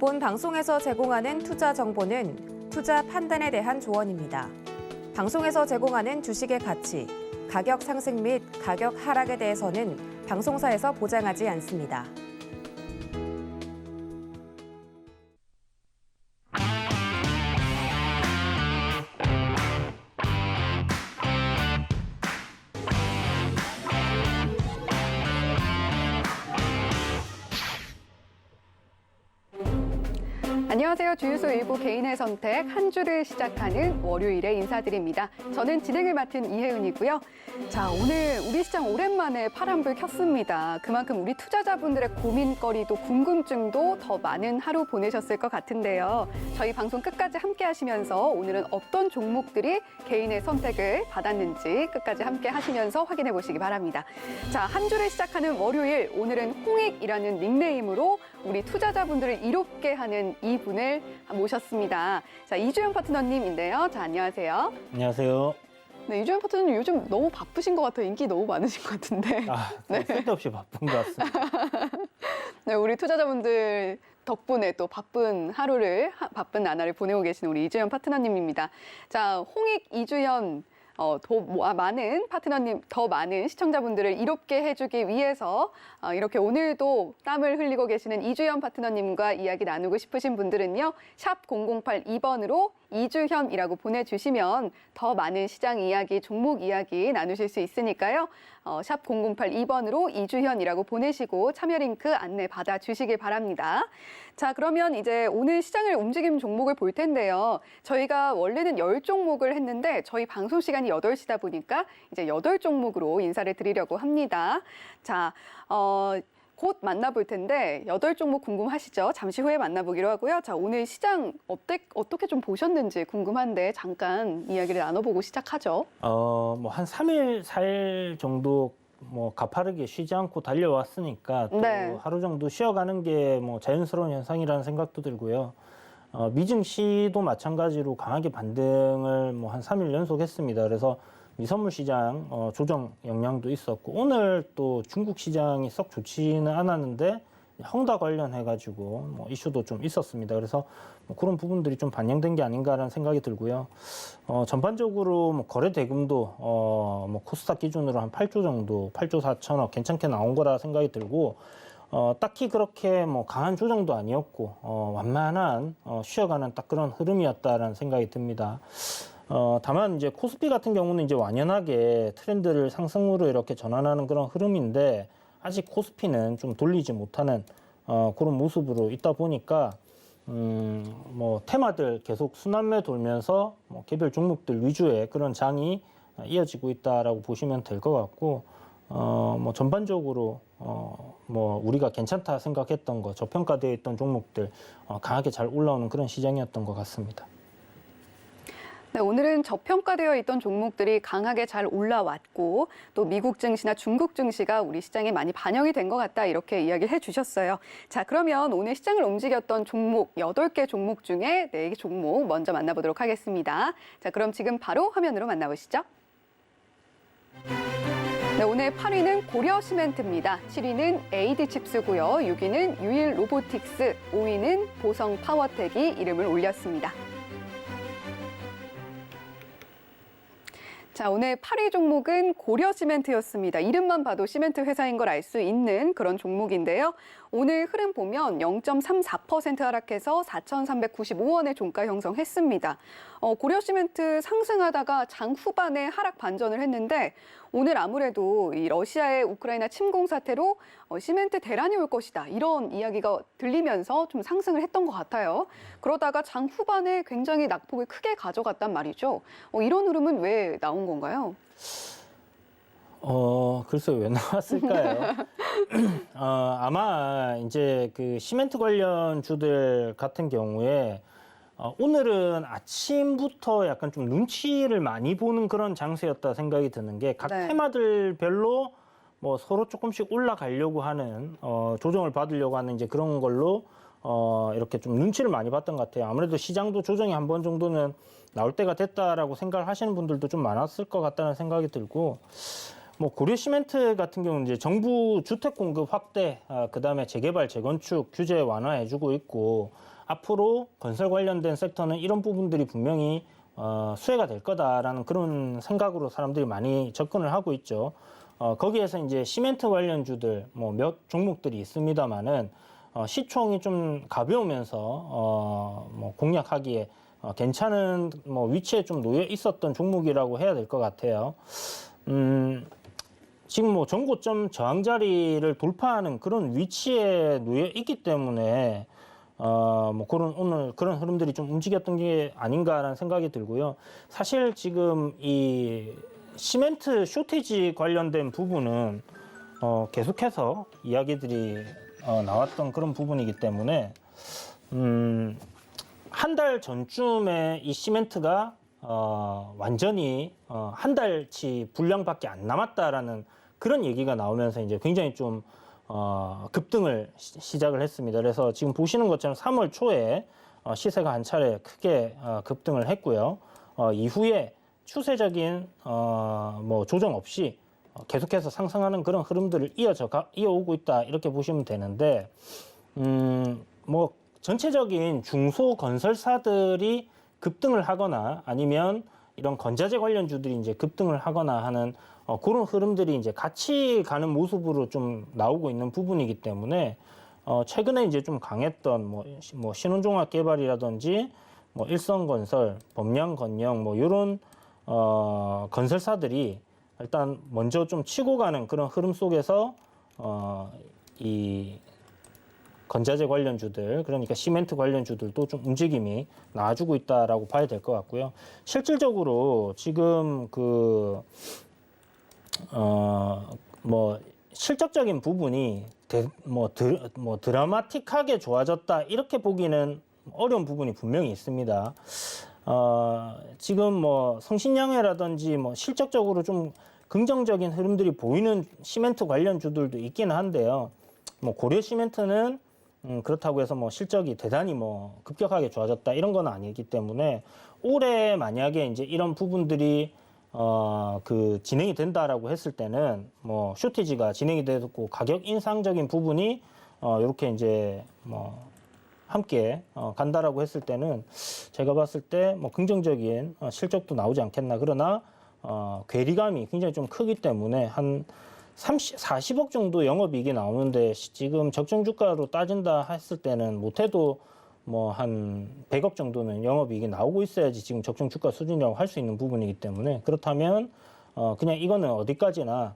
본 방송에서 제공하는 투자 정보는 투자 판단에 대한 조언입니다. 방송에서 제공하는 주식의 가치, 가격 상승 및 가격 하락에 대해서는 방송사에서 보장하지 않습니다. 안녕하세요. 주유소 일부 개인의 선택 한 주를 시작하는 월요일에 인사드립니다. 저는 진행을 맡은 이혜은이고요. 자, 오늘 우리 시장 오랜만에 파란불 켰습니다. 그만큼 우리 투자자분들의 고민거리도 궁금증도 더 많은 하루 보내셨을 것 같은데요. 저희 방송 끝까지 함께 하시면서 오늘은 어떤 종목들이 개인의 선택을 받았는지 끝까지 함께 하시면서 확인해 보시기 바랍니다. 자, 한 주를 시작하는 월요일, 오늘은 홍익이라는 닉네임으로 우리 투자자분들을 이롭게 하는 이분을 모셨습니다. 자, 이주연 파트너님인데요. 자, 안녕하세요. 안녕하세요. 네, 이주연 파트너님 요즘 너무 바쁘신 것 같아요. 인기 너무 많으신 것 같은데. 네. 쓸데없이 바쁜 것 같습니다. 네, 우리 투자자분들 덕분에 또 바쁜 바쁜 나날을 보내고 계시는 우리 이주연 파트너님입니다. 자, 홍익 이주연. 더 많은 시청자분들을 이롭게 해주기 위해서 이렇게 오늘도 땀을 흘리고 계시는 이주연 파트너님과 이야기 나누고 싶으신 분들은요. 샵 0082번으로 이주현이라고 보내주시면 더 많은 시장 이야기, 종목 이야기 나누실 수 있으니까요. 샵 0082번으로 이주현이라고 보내시고 참여 링크 안내 받아주시길 바랍니다. 자, 그러면 이제 오늘 시장을 움직이는 종목을 볼 텐데요. 저희가 원래는 10종목을 했는데 저희 방송 시간이 8시다 보니까 이제 8종목으로 인사를 드리려고 합니다. 자, 곧 만나볼 텐데 8종목 궁금하시죠? 잠시 후에 만나보기로 하고요. 자, 오늘 시장 어떻게 좀 보셨는지 궁금한데 잠깐 이야기를 나눠보고 시작하죠. 한 3일, 4일 정도 가파르게 쉬지 않고 달려왔으니까 또 네. 하루 정도 쉬어가는 게 자연스러운 현상이라는 생각도 들고요. 미증시도 마찬가지로 강하게 반등을 한 3일 연속했습니다. 그래서 미선물 시장 조정 영향도 있었고 오늘 또 중국 시장이 썩 좋지는 않았는데 헝다 관련해가지고 이슈도 좀 있었습니다. 그래서 그런 부분들이 좀 반영된 게 아닌가라는 생각이 들고요. 전반적으로 거래 대금도 코스닥 기준으로 한 8조 정도, 8조 4천억 괜찮게 나온 거라 생각이 들고 딱히 그렇게 강한 조정도 아니었고 완만한 쉬어가는 딱 그런 흐름이었다라는 생각이 듭니다. 다만 이제 코스피 같은 경우는 이제 완연하게 트렌드를 상승으로 이렇게 전환하는 그런 흐름인데 아직 코스피는 좀 돌리지 못하는 그런 모습으로 있다 보니까 테마들 계속 순환매 돌면서 개별 종목들 위주의 그런 장이 이어지고 있다라고 보시면 될 것 같고 전반적으로 우리가 괜찮다 생각했던 거 저평가되어 있던 종목들 강하게 잘 올라오는 그런 시장이었던 것 같습니다. 네, 오늘은 저평가되어 있던 종목들이 강하게 잘 올라왔고 또 미국 증시나 중국 증시가 우리 시장에 많이 반영이 된 것 같다 이렇게 이야기를 해주셨어요. 자, 그러면 오늘 시장을 움직였던 종목 8개 종목 중에 4개 종목 먼저 만나보도록 하겠습니다. 자, 그럼 지금 바로 화면으로 만나보시죠. 네, 오늘 8위는 고려시멘트입니다. 7위는 에이드칩스고요. 6위는 유일로보틱스, 5위는 보성파워텍이 이름을 올렸습니다. 자, 오늘 8위 종목은 고려시멘트였습니다. 이름만 봐도 시멘트 회사인 걸 알 수 있는 그런 종목인데요. 오늘 흐름 보면 0.34% 하락해서 4,395원의 종가 형성했습니다. 고려시멘트 상승하다가 장 후반에 하락 반전을 했는데 오늘 아무래도 이 러시아의 우크라이나 침공 사태로 시멘트 대란이 올 것이다 이런 이야기가 들리면서 좀 상승을 했던 것 같아요. 그러다가 장 후반에 굉장히 낙폭을 크게 가져갔단 말이죠. 이런 흐름은 왜 나온 건가요? 글쎄요, 왜 나왔을까요? 아마 이제 그 시멘트 관련 주들 같은 경우에 오늘은 아침부터 약간 좀 눈치를 많이 보는 그런 장세였다 생각이 드는 게 각 네. 테마들별로 서로 조금씩 올라가려고 하는 조정을 받으려고 하는 이제 그런 걸로 이렇게 좀 눈치를 많이 봤던 것 같아요. 아무래도 시장도 조정이 한 번 정도는 나올 때가 됐다라고 생각을 하시는 분들도 좀 많았을 것 같다는 생각이 들고 뭐 고려시멘트 같은 경우는 이제 정부 주택 공급 확대, 그다음에 재개발, 재건축 규제 완화해주고 있고 앞으로 건설 관련된 섹터는 이런 부분들이 분명히 수혜가 될 거다라는 그런 생각으로 사람들이 많이 접근을 하고 있죠. 거기에서 이제 시멘트 관련주들 뭐 몇 종목들이 있습니다만은 시총이 좀 가벼우면서 뭐 공략하기에 괜찮은 뭐 위치에 좀 놓여 있었던 종목이라고 해야 될 것 같아요. 지금 뭐 전고점 저항 자리를 돌파하는 그런 위치에 놓여 있기 때문에 뭐 오늘 그런 흐름들이 좀 움직였던 게 아닌가라는 생각이 들고요. 사실 지금 이 시멘트 쇼티지 관련된 부분은 계속해서 이야기들이 나왔던 그런 부분이기 때문에 한 달 전쯤에 이 시멘트가 완전히 한 달치 분량밖에 안 남았다라는 그런 얘기가 나오면서 이제 굉장히 좀 급등을 시작을 했습니다. 그래서 지금 보시는 것처럼 3월 초에 시세가 한 차례 크게 급등을 했고요. 이후에 추세적인 뭐 조정 없이 계속해서 상승하는 그런 흐름들을 이어오고 있다 이렇게 보시면 되는데 뭐 전체적인 중소건설사들이 급등을 하거나 아니면 이런 건자재 관련주들이 이제 급등을 하거나 하는 그런 흐름들이 이제 같이 가는 모습으로 좀 나오고 있는 부분이기 때문에 최근에 이제 좀 강했던 뭐 신혼종합개발이라든지 뭐 일성건설, 범양건영 뭐 이런 건설사들이 일단 먼저 좀 치고 가는 그런 흐름 속에서 이 건자재 관련주들, 그러니까 시멘트 관련주들도 좀 움직임이 나와주고 있다라고 봐야 될 것 같고요. 실질적으로 지금 뭐 실적적인 부분이 드라마틱하게 좋아졌다 이렇게 보기는 어려운 부분이 분명히 있습니다. 지금 뭐 성신양해라든지 뭐 실적적으로 좀 긍정적인 흐름들이 보이는 시멘트 관련주들도 있기는 한데요. 뭐 고려 시멘트는 그렇다고 해서 뭐 실적이 대단히 뭐 급격하게 좋아졌다 이런 건 아니기 때문에 올해 만약에 이제 이런 부분들이 진행이 된다라고 했을 때는 뭐 쇼티지가 진행이 되고 가격 인상적인 부분이 이렇게 이제 뭐 함께 간다라고 했을 때는 제가 봤을 때 뭐 긍정적인 실적도 나오지 않겠나. 그러나 괴리감이 굉장히 좀 크기 때문에 한 40억 정도 영업이익이 나오는데 지금 적정 주가로 따진다 했을 때는 못해도 뭐 한 100억 정도는 영업이익이 나오고 있어야지 지금 적정 주가 수준이라고 할 수 있는 부분이기 때문에 그렇다면 그냥 이거는 어디까지나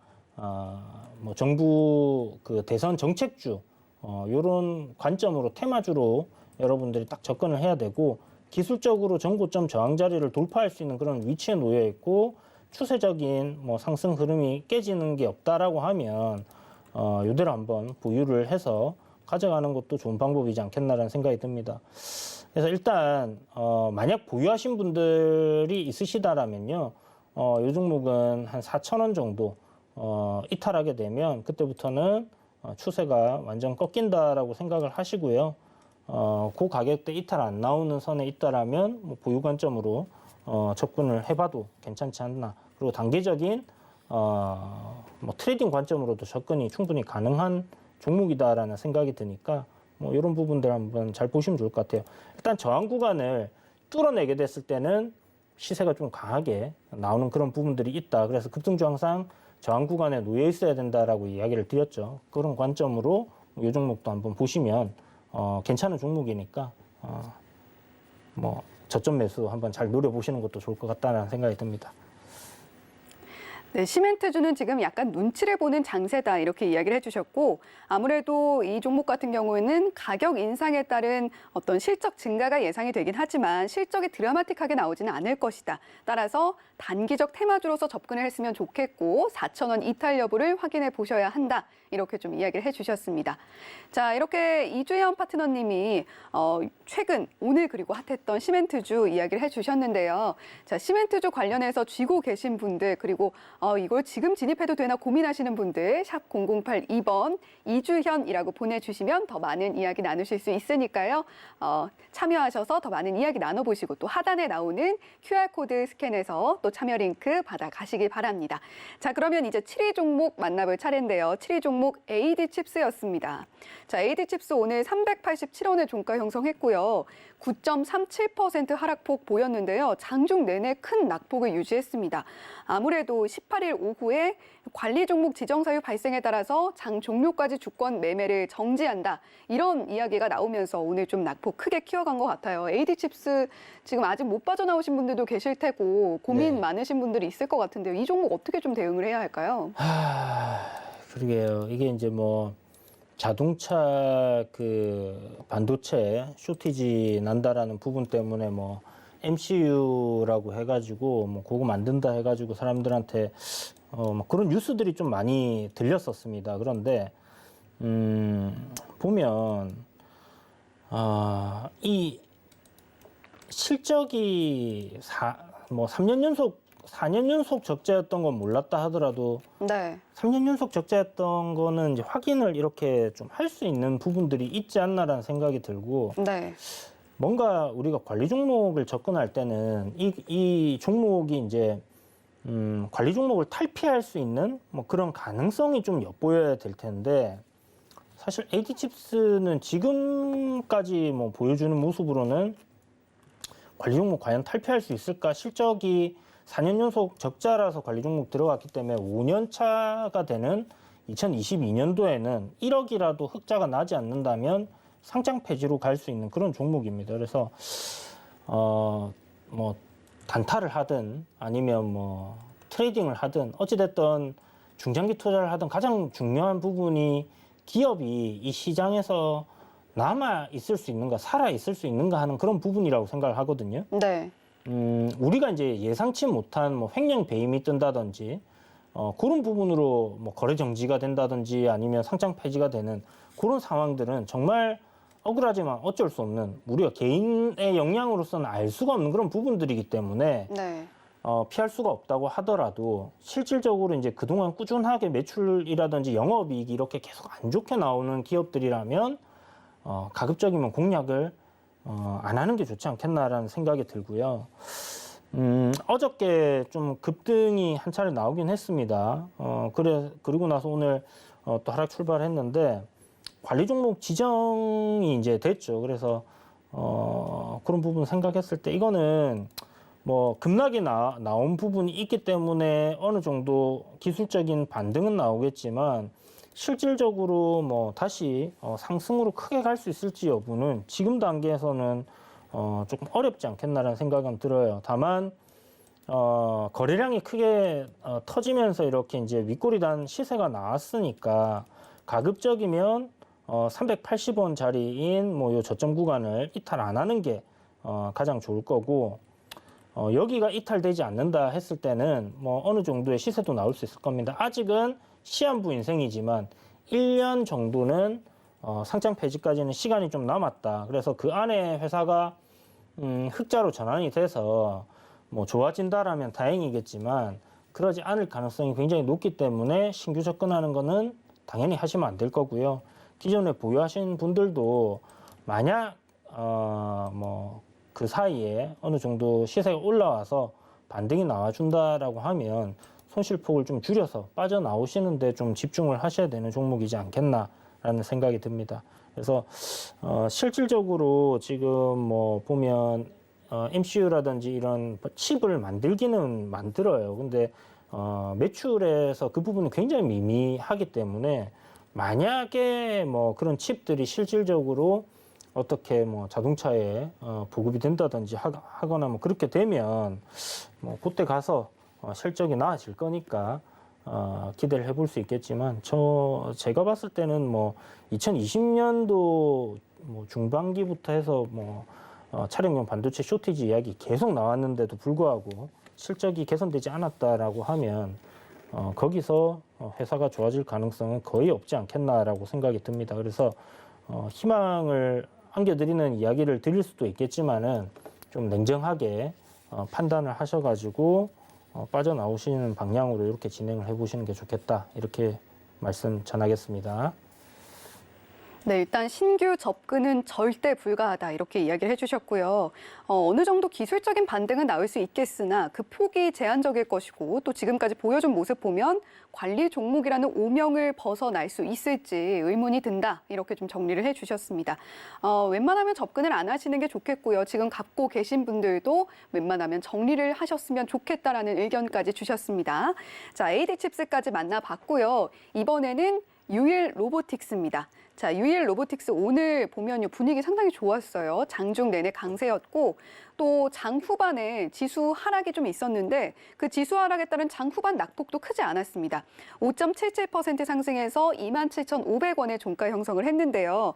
뭐 정부 대선 정책주 요런 관점으로 테마주로 여러분들이 딱 접근을 해야 되고 기술적으로 전고점 저항 자리를 돌파할 수 있는 그런 위치에 놓여 있고 추세적인 뭐 상승 흐름이 깨지는 게 없다라고 하면 이대로 한번 보유를 해서 가져가는 것도 좋은 방법이지 않겠나라는 생각이 듭니다. 그래서 일단 만약 보유하신 분들이 있으시다라면요, 이 종목은 한 4,000원 정도 이탈하게 되면 그때부터는 추세가 완전 꺾인다라고 생각을 하시고요. 그 가격대 이탈 안 나오는 선에 있다라면 뭐 보유 관점으로 접근을 해봐도 괜찮지 않나. 그리고 단기적인 뭐 트레이딩 관점으로도 접근이 충분히 가능한 종목이다라는 생각이 드니까 뭐 이런 부분들 한번 잘 보시면 좋을 것 같아요. 일단 저항 구간을 뚫어내게 됐을 때는 시세가 좀 강하게 나오는 그런 부분들이 있다. 그래서 급등주 항상 저항 구간에 놓여 있어야 된다라고 이야기를 드렸죠. 그런 관점으로 이 종목도 한번 보시면 괜찮은 종목이니까 뭐 저점 매수 한번 잘 노려보시는 것도 좋을 것 같다는 생각이 듭니다. 네, 시멘트주는 지금 약간 눈치를 보는 장세다 이렇게 이야기를 해주셨고 아무래도 이 종목 같은 경우에는 가격 인상에 따른 어떤 실적 증가가 예상이 되긴 하지만 실적이 드라마틱하게 나오지는 않을 것이다. 따라서 단기적 테마주로서 접근을 했으면 좋겠고 4,000원 이탈 여부를 확인해 보셔야 한다. 이렇게 좀 이야기를 해주셨습니다. 자, 이렇게 이주연 파트너님이 최근 오늘 그리고 핫했던 시멘트주 이야기를 해주셨는데요. 자, 시멘트주 관련해서 쥐고 계신 분들 그리고 이걸 지금 진입해도 되나 고민하시는 분들 샵 0082번 이주현이라고 보내주시면 더 많은 이야기 나누실 수 있으니까요. 참여하셔서 더 많은 이야기 나눠보시고 또 하단에 나오는 QR코드 스캔해서 또 참여 링크 받아가시길 바랍니다. 자, 그러면 이제 7위 종목 만나볼 차례인데요. 7위 종목 AD칩스였습니다. 자, AD칩스 오늘 387원의 종가 형성했고요. 9.37% 하락폭 보였는데요. 장중 내내 큰 낙폭을 유지했습니다. 아무래도 18일 오후에 관리 종목 지정 사유 발생에 따라서 장 종료까지 주권 매매를 정지한다. 이런 이야기가 나오면서 오늘 좀 낙폭 크게 키워간 것 같아요. AD칩스 지금 아직 못 빠져나오신 분들도 계실 테고 고민 네. 많으신 분들이 있을 것 같은데요. 이 종목 어떻게 좀 대응을 해야 할까요? 그러게요. 이게 이제 뭐 자동차 그 반도체 쇼티지 난다라는 부분 때문에 뭐 MCU라고 해가지고 뭐 그거 만든다 해가지고 사람들한테 뭐 그런 뉴스들이 좀 많이 들렸었습니다. 그런데 보면 이 실적이 4년 연속 적자였던 건 몰랐다 하더라도 네. 3년 연속 적자였던 거는 이제 확인을 이렇게 좀 할 수 있는 부분들이 있지 않나라는 생각이 들고 네. 뭔가 우리가 관리 종목을 접근할 때는 이 종목이 이제 관리 종목을 탈피할 수 있는 뭐 그런 가능성이 좀 엿보여야 될 텐데 사실 AD칩스는 지금까지 뭐 보여주는 모습으로는 관리 종목 과연 탈피할 수 있을까? 실적이 4년 연속 적자라서 관리 종목 들어갔기 때문에 5년 차가 되는 2022년도에는 1억이라도 흑자가 나지 않는다면 상장 폐지로 갈 수 있는 그런 종목입니다. 그래서 뭐 단타를 하든 아니면 뭐 트레이딩을 하든 어찌됐든 중장기 투자를 하든 가장 중요한 부분이 기업이 이 시장에서 남아 있을 수 있는가, 살아 있을 수 있는가 하는 그런 부분이라고 생각을 하거든요. 네. 우리가 이제 예상치 못한 뭐 횡령 배임이 뜬다든지 그런 부분으로 뭐 거래 정지가 된다든지 아니면 상장 폐지가 되는 그런 상황들은 정말 억울하지만 어쩔 수 없는 우리가 개인의 역량으로서는 알 수가 없는 그런 부분들이기 때문에 네. 피할 수가 없다고 하더라도 실질적으로 이제 그동안 꾸준하게 매출이라든지 영업이익이 이렇게 계속 안 좋게 나오는 기업들이라면 가급적이면 공략을 안 하는 게 좋지 않겠나라는 생각이 들고요. 어저께 좀 급등이 한 차례 나오긴 했습니다. 그리고 나서 오늘 또 하락 출발했는데 관리 종목 지정이 이제 됐죠. 그래서 그런 부분 생각했을 때 이거는 뭐 급락이 나온 부분이 있기 때문에 어느 정도 기술적인 반등은 나오겠지만 실질적으로 뭐 다시 상승으로 크게 갈 수 있을지 여부는 지금 단계에서는 조금 어렵지 않겠나라는 생각은 들어요. 다만 거래량이 크게 터지면서 이렇게 이제 윗골이 단 시세가 나왔으니까 가급적이면 380원짜리인 뭐 요 저점 구간을 이탈 안 하는 게 가장 좋을 거고 여기가 이탈되지 않는다 했을 때는 뭐 어느 정도의 시세도 나올 수 있을 겁니다. 아직은 시한부 인생이지만 1년 정도는 상장 폐지까지는 시간이 좀 남았다. 그래서 그 안에 회사가 흑자로 전환이 돼서 뭐 좋아진다라면 다행이겠지만 그러지 않을 가능성이 굉장히 높기 때문에 신규 접근하는 거는 당연히 하시면 안 될 거고요. 기존에 보유하신 분들도 만약 뭐 그 사이에 어느 정도 시세가 올라와서 반등이 나와준다라고 하면 손실폭을 좀 줄여서 빠져나오시는데 좀 집중을 하셔야 되는 종목이지 않겠나라는 생각이 듭니다. 그래서 실질적으로 지금 뭐 보면 MCU라든지 이런 칩을 만들기는 만들어요. 근데 매출에서 그 부분은 굉장히 미미하기 때문에 만약에 뭐 그런 칩들이 실질적으로 어떻게 뭐 자동차에 보급이 된다든지 하거나 뭐 그렇게 되면 뭐 그때 가서 실적이 나아질 거니까 기대를 해볼 수 있겠지만 제가 봤을 때는 뭐 2020년도 뭐 중반기부터 해서 뭐 차량용 반도체 쇼티지 이야기 계속 나왔는데도 불구하고 실적이 개선되지 않았다라고 하면 거기서 회사가 좋아질 가능성은 거의 없지 않겠나라고 생각이 듭니다. 그래서 희망을 안겨드리는 이야기를 드릴 수도 있겠지만은 좀 냉정하게 판단을 하셔가지고 빠져나오시는 방향으로 이렇게 진행을 해보시는 게 좋겠다. 이렇게 말씀 전하겠습니다. 네, 일단 신규 접근은 절대 불가하다 이렇게 이야기를 해주셨고요. 어느 정도 기술적인 반등은 나올 수 있겠으나 그 폭이 제한적일 것이고 또 지금까지 보여준 모습 보면 관리 종목이라는 오명을 벗어날 수 있을지 의문이 든다 이렇게 좀 정리를 해주셨습니다. 웬만하면 접근을 안 하시는 게 좋겠고요. 지금 갖고 계신 분들도 웬만하면 정리를 하셨으면 좋겠다라는 의견까지 주셨습니다. 자, AD칩스까지 만나봤고요. 이번에는 유일 로보틱스입니다. 자, 유일 로보틱스 오늘 보면요 분위기 상당히 좋았어요. 장중 내내 강세였고 또 장 후반에 지수 하락이 좀 있었는데 그 지수 하락에 따른 장 후반 낙폭도 크지 않았습니다. 5.77% 상승해서 27,500원의 종가 형성을 했는데요.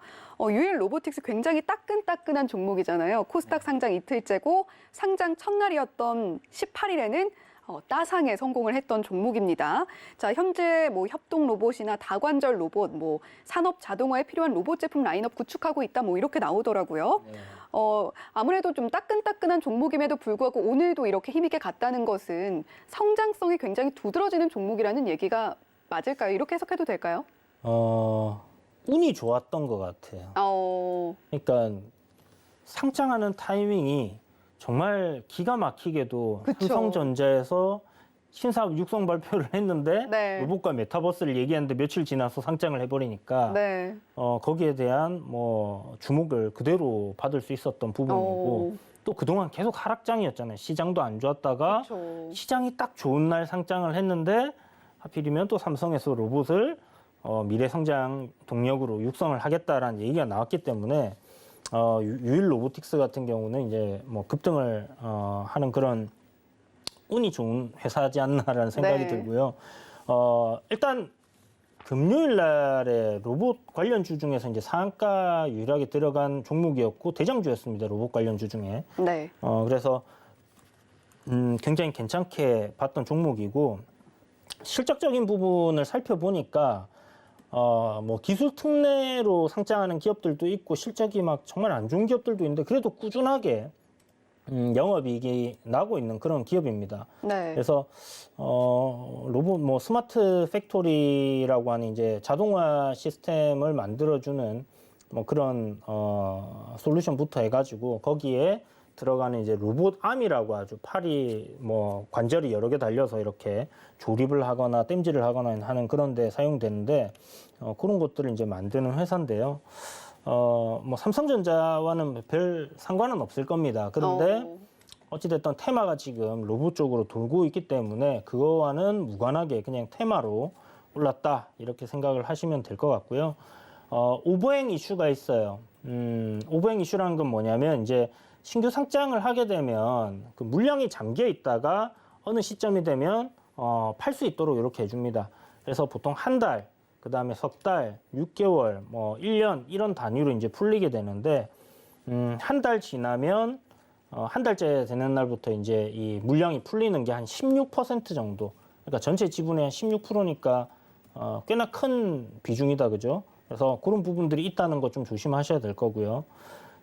유일 로보틱스 굉장히 따끈따끈한 종목이잖아요. 코스닥 상장 이틀째고 상장 첫날이었던 18일에는 따상에 성공을 했던 종목입니다. 자, 현재 뭐 협동 로봇이나 다관절 로봇, 뭐 산업 자동화에 필요한 로봇 제품 라인업 구축하고 있다, 뭐 이렇게 나오더라고요. 네. 아무래도 좀 따끈따끈한 종목임에도 불구하고 오늘도 이렇게 힘있게 갔다는 것은 성장성이 굉장히 두드러지는 종목이라는 얘기가 맞을까요? 이렇게 해석해도 될까요? 운이 좋았던 것 같아요. 그러니까 상장하는 타이밍이 정말 기가 막히게도 그쵸. 삼성전자에서 신사업 육성 발표를 했는데 네. 로봇과 메타버스를 얘기하는데 며칠 지나서 상장을 해버리니까 네. 거기에 대한 뭐 주목을 그대로 받을 수 있었던 부분이고 또 그동안 계속 하락장이었잖아요. 시장도 안 좋았다가 그렇죠. 시장이 딱 좋은 날 상장을 했는데 하필이면 또 삼성에서 로봇을 미래 성장 동력으로 육성을 하겠다라는 얘기가 나왔기 때문에 유일 로보틱스 같은 경우는 이제 뭐 급등을 하는 그런 운이 좋은 회사지 않나라는 생각이 네. 들고요. 일단 금요일 날에 로봇 관련주 중에서 이제 상한가 유일하게 들어간 종목이었고 대장주였습니다. 로봇 관련주 중에. 네. 그래서 굉장히 괜찮게 봤던 종목이고 실적적인 부분을 살펴보니까 뭐 기술 특례로 상장하는 기업들도 있고 실적이 막 정말 안 좋은 기업들도 있는데 그래도 꾸준하게 영업이익이 나고 있는 그런 기업입니다. 네. 그래서 로봇 뭐 스마트 팩토리라고 하는 이제 자동화 시스템을 만들어주는 뭐 그런 솔루션부터 해가지고 거기에 들어가는 이제 로봇 암이라고 하죠. 팔이 뭐 관절이 여러 개 달려서 이렇게 조립을 하거나 땜질을 하거나 하는 그런 데 사용되는데 그런 것들을 이제 만드는 회사인데요. 뭐 삼성전자와는 별 상관은 없을 겁니다. 그런데 어찌됐든 테마가 지금 로봇 쪽으로 돌고 있기 때문에 그거와는 무관하게 그냥 테마로 올랐다 이렇게 생각을 하시면 될 것 같고요. 오버행 이슈가 있어요. 오버행 이슈라는 건 뭐냐면 이제 신규 상장을 하게 되면 그 물량이 잠겨 있다가 어느 시점이 되면 팔 수 있도록 이렇게 해줍니다. 그래서 보통 한 달, 그 다음에 석 달, 6개월, 뭐 1년 이런 단위로 이제 풀리게 되는데 한 달 지나면 한 달째 되는 날부터 이제 이 물량이 풀리는 게 한 16% 정도. 그러니까 전체 지분의 한 16%니까 꽤나 큰 비중이다, 그죠? 그래서 그런 부분들이 있다는 거 좀 조심하셔야 될 거고요.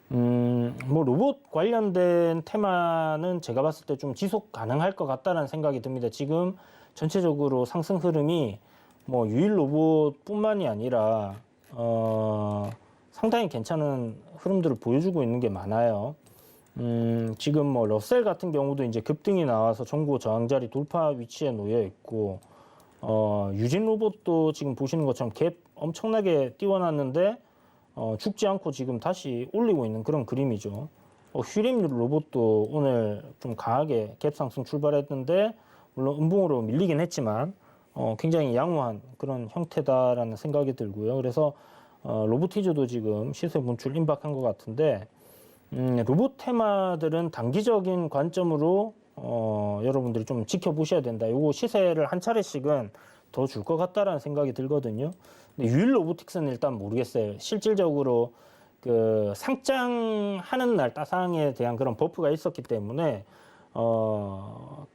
뭐 로봇 관련된 테마는 제가 봤을 때 좀 지속 가능할 것 같다는 생각이 듭니다. 지금 전체적으로 상승 흐름이 뭐 유일 로봇뿐만이 아니라 상당히 괜찮은 흐름들을 보여주고 있는 게 많아요. 지금 뭐 러셀 같은 경우도 이제 급등이 나와서 전고 저항 자리 돌파 위치에 놓여 있고 유진 로봇도 지금 보시는 것처럼 갭 엄청나게 띄워놨는데 죽지 않고 지금 다시 올리고 있는 그런 그림이죠. 휘림 로봇도 오늘 좀 강하게 갭 상승 출발했는데 물론 음봉으로 밀리긴 했지만 굉장히 양호한 그런 형태다라는 생각이 들고요. 그래서 로보티즈도 지금 시세 분출 임박한 것 같은데 로봇 테마들은 단기적인 관점으로 여러분들이 좀 지켜보셔야 된다. 요거 시세를 한 차례씩은 더 줄 것 같다라는 생각이 들거든요. 근데 유일 로보틱스는 일단 모르겠어요. 실질적으로 그 상장하는 날 따상에 대한 그런 버프가 있었기 때문에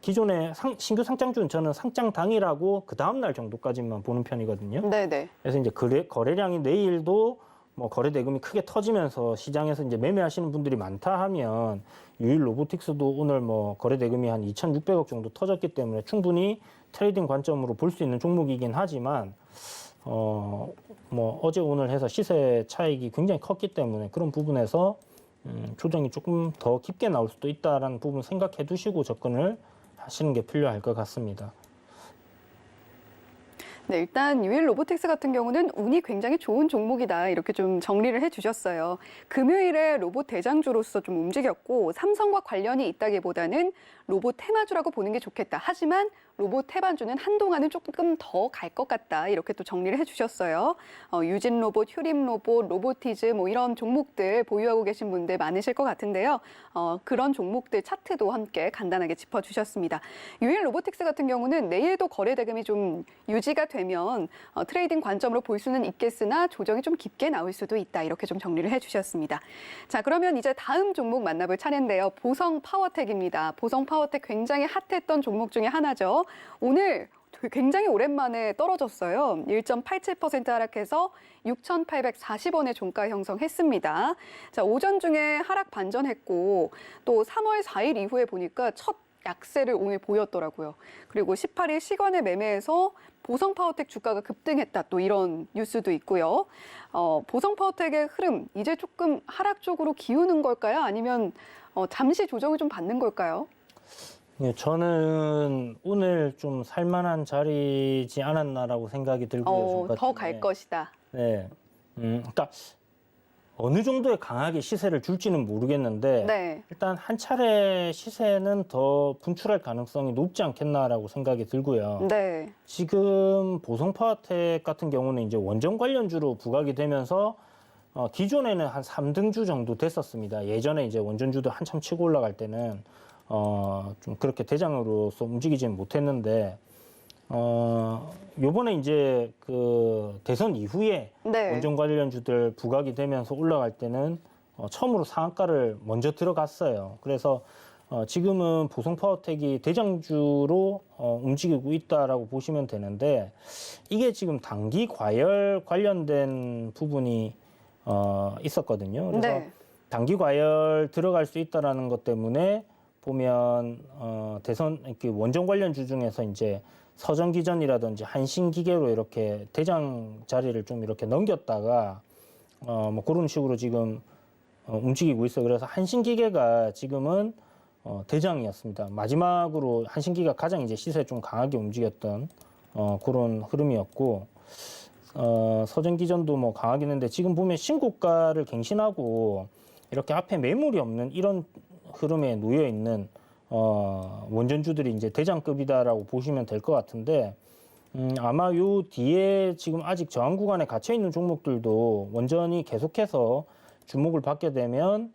기존의 신규 상장주는 저는 상장 당일하고 그 다음 날 정도까지만 보는 편이거든요. 네네. 그래서 이제 거래량이 내일도 뭐 거래 대금이 크게 터지면서 시장에서 이제 매매하시는 분들이 많다 하면 유일 로보틱스도 오늘 뭐 거래 대금이 한 2,600억 정도 터졌기 때문에 충분히 트레이딩 관점으로 볼 수 있는 종목이긴 하지만 뭐 어제 오늘 해서 시세 차익이 굉장히 컸기 때문에 그런 부분에서 조정이 조금 더 깊게 나올 수도 있다라는 부분 생각해 두시고 접근을 하시는 게 필요할 것 같습니다. 네, 일단 유일 로보틱스 같은 경우는 운이 굉장히 좋은 종목이다 이렇게 좀 정리를 해주셨어요. 금요일에 로봇 대장주로서 좀 움직였고 삼성과 관련이 있다기보다는 로봇 테마주라고 보는 게 좋겠다. 하지만 로봇 테마주는 한동안은 조금 더 갈 것 같다 이렇게 또 정리를 해주셨어요. 유진 로봇, 휴림 로봇, 로보티즈 뭐 이런 종목들 보유하고 계신 분들 많으실 것 같은데요. 그런 종목들 차트도 함께 간단하게 짚어주셨습니다. 유일 로보틱스 같은 경우는 내일도 거래 대금이 좀 유지가 되면 트레이딩 관점으로 볼 수는 있겠으나 조정이 좀 깊게 나올 수도 있다 이렇게 좀 정리를 해주셨습니다. 자, 그러면 이제 다음 종목 만나볼 차례인데요. 보성 파워텍입니다. 보성 파워텍 굉장히 핫했던 종목 중에 하나죠. 오늘 굉장히 오랜만에 떨어졌어요. 1.87% 하락해서 6,840원의 종가 형성했습니다. 자, 오전 중에 하락 반전했고 또 3월 4일 이후에 보니까 첫 약세를 오늘 보였더라고요. 그리고 18일 시간에 매매해서 보성 파워텍 주가가 급등했다. 또 이런 뉴스도 있고요. 보성 파워텍의 흐름 이제 조금 하락 쪽으로 기우는 걸까요? 아니면 잠시 조정을 좀 받는 걸까요? 네, 저는 오늘 좀 살만한 자리지 않았나라고 생각이 들고요. 더 갈 것이다. 네, 그러니까 어느 정도의 강하게 시세를 줄지는 모르겠는데 네. 일단 한 차례 시세는 더 분출할 가능성이 높지 않겠나라고 생각이 들고요. 네. 지금 보성파워텍 같은 경우는 이제 원전 관련주로 부각이 되면서 기존에는 한 3등주 정도 됐었습니다. 예전에 이제 원전주도 한참 치고 올라갈 때는 좀 그렇게 대장으로서 움직이지는 못했는데 요번에 이제 그 대선 이후에 네. 원전 관련주들 부각이 되면서 올라갈 때는 처음으로 상한가를 먼저 들어갔어요. 그래서 지금은 보성파워텍이 대장주로 움직이고 있다라고 보시면 되는데 이게 지금 단기 과열 관련된 부분이 있었거든요. 그래서 네. 단기 과열 들어갈 수 있다라는 것 때문에 보면 대선 이렇게 원전 관련주 중에서 이제 서전기전이라든지 한신기계로 이렇게 대장 자리를 좀 이렇게 넘겼다가 뭐 그런 식으로 지금 움직이고 있어요. 그래서 한신기계가 지금은 대장이었습니다. 마지막으로 한신기계가 가장 이제 시세 좀 강하게 움직였던 그런 흐름이었고 서전기전도 뭐 강하긴 했는데 지금 보면 신고가를 갱신하고 이렇게 앞에 매물이 없는 이런 흐름에 놓여 있는 원전주들이 이제 대장급이다라고 보시면 될 것 같은데 아마 요 뒤에 지금 아직 저항 구간에 갇혀 있는 종목들도 원전이 계속해서 주목을 받게 되면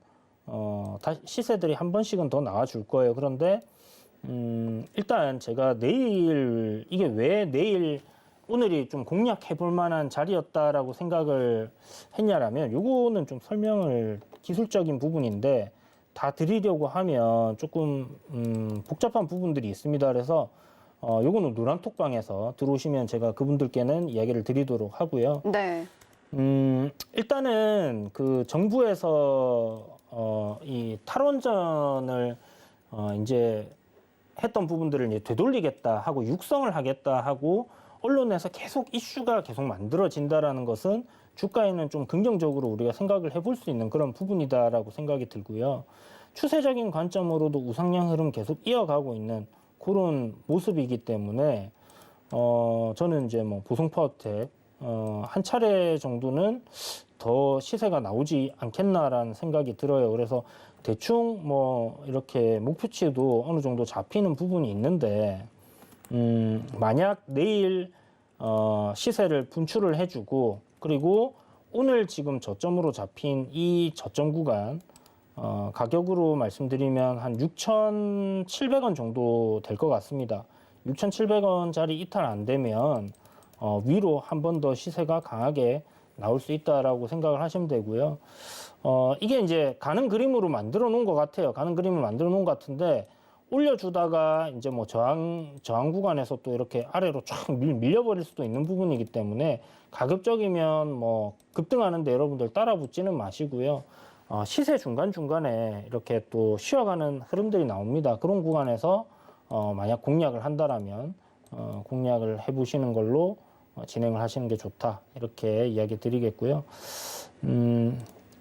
다시 시세들이 한 번씩은 더 나와줄 거예요. 그런데 일단 제가 내일 이게 왜 내일 오늘이 좀 공략해 볼 만한 자리였다라고 생각을 했냐라면 요거는 좀 설명을 기술적인 부분인데 다 드리려고 하면 조금 복잡한 부분들이 있습니다. 그래서 요거는 노란톡방에서 들어오시면 제가 그분들께는 이야기를 드리도록 하고요. 네. 일단은 그 정부에서 이 탈원전을 이제 했던 부분들을 이제 되돌리겠다 하고 육성을 하겠다 하고 언론에서 계속 이슈가 계속 만들어진다라는 것은 주가에는 좀 긍정적으로 우리가 생각을 해볼 수 있는 그런 부분이다라고 생각이 들고요. 추세적인 관점으로도 우상향 흐름 계속 이어가고 있는 그런 모습이기 때문에 저는 이제 뭐 보성파워텍 한 차례 정도는 더 시세가 나오지 않겠나라는 생각이 들어요. 그래서 대충 뭐 이렇게 목표치도 어느 정도 잡히는 부분이 있는데 만약 내일 시세를 분출을 해주고 그리고 오늘 지금 저점으로 잡힌 이 저점 구간 가격으로 말씀드리면 한 6,700원 정도 될 것 같습니다. 6,700원짜리 이탈 안 되면 위로 한 번 더 시세가 강하게 나올 수 있다라고 생각을 하시면 되고요. 이게 이제 가는 그림으로 만들어 놓은 것 같아요. 가는 그림을 만들어 놓은 것 같은데 올려주다가 이제 뭐 저항 구간에서 또 이렇게 아래로 쫙 밀려버릴 수도 있는 부분이기 때문에 가급적이면 뭐 급등하는데 여러분들 따라 붙지는 마시고요. 시세 중간중간에 이렇게 또 쉬어가는 흐름들이 나옵니다. 그런 구간에서 만약 공략을 한다라면 공략을 해보시는 걸로 진행을 하시는 게 좋다. 이렇게 이야기 드리겠고요.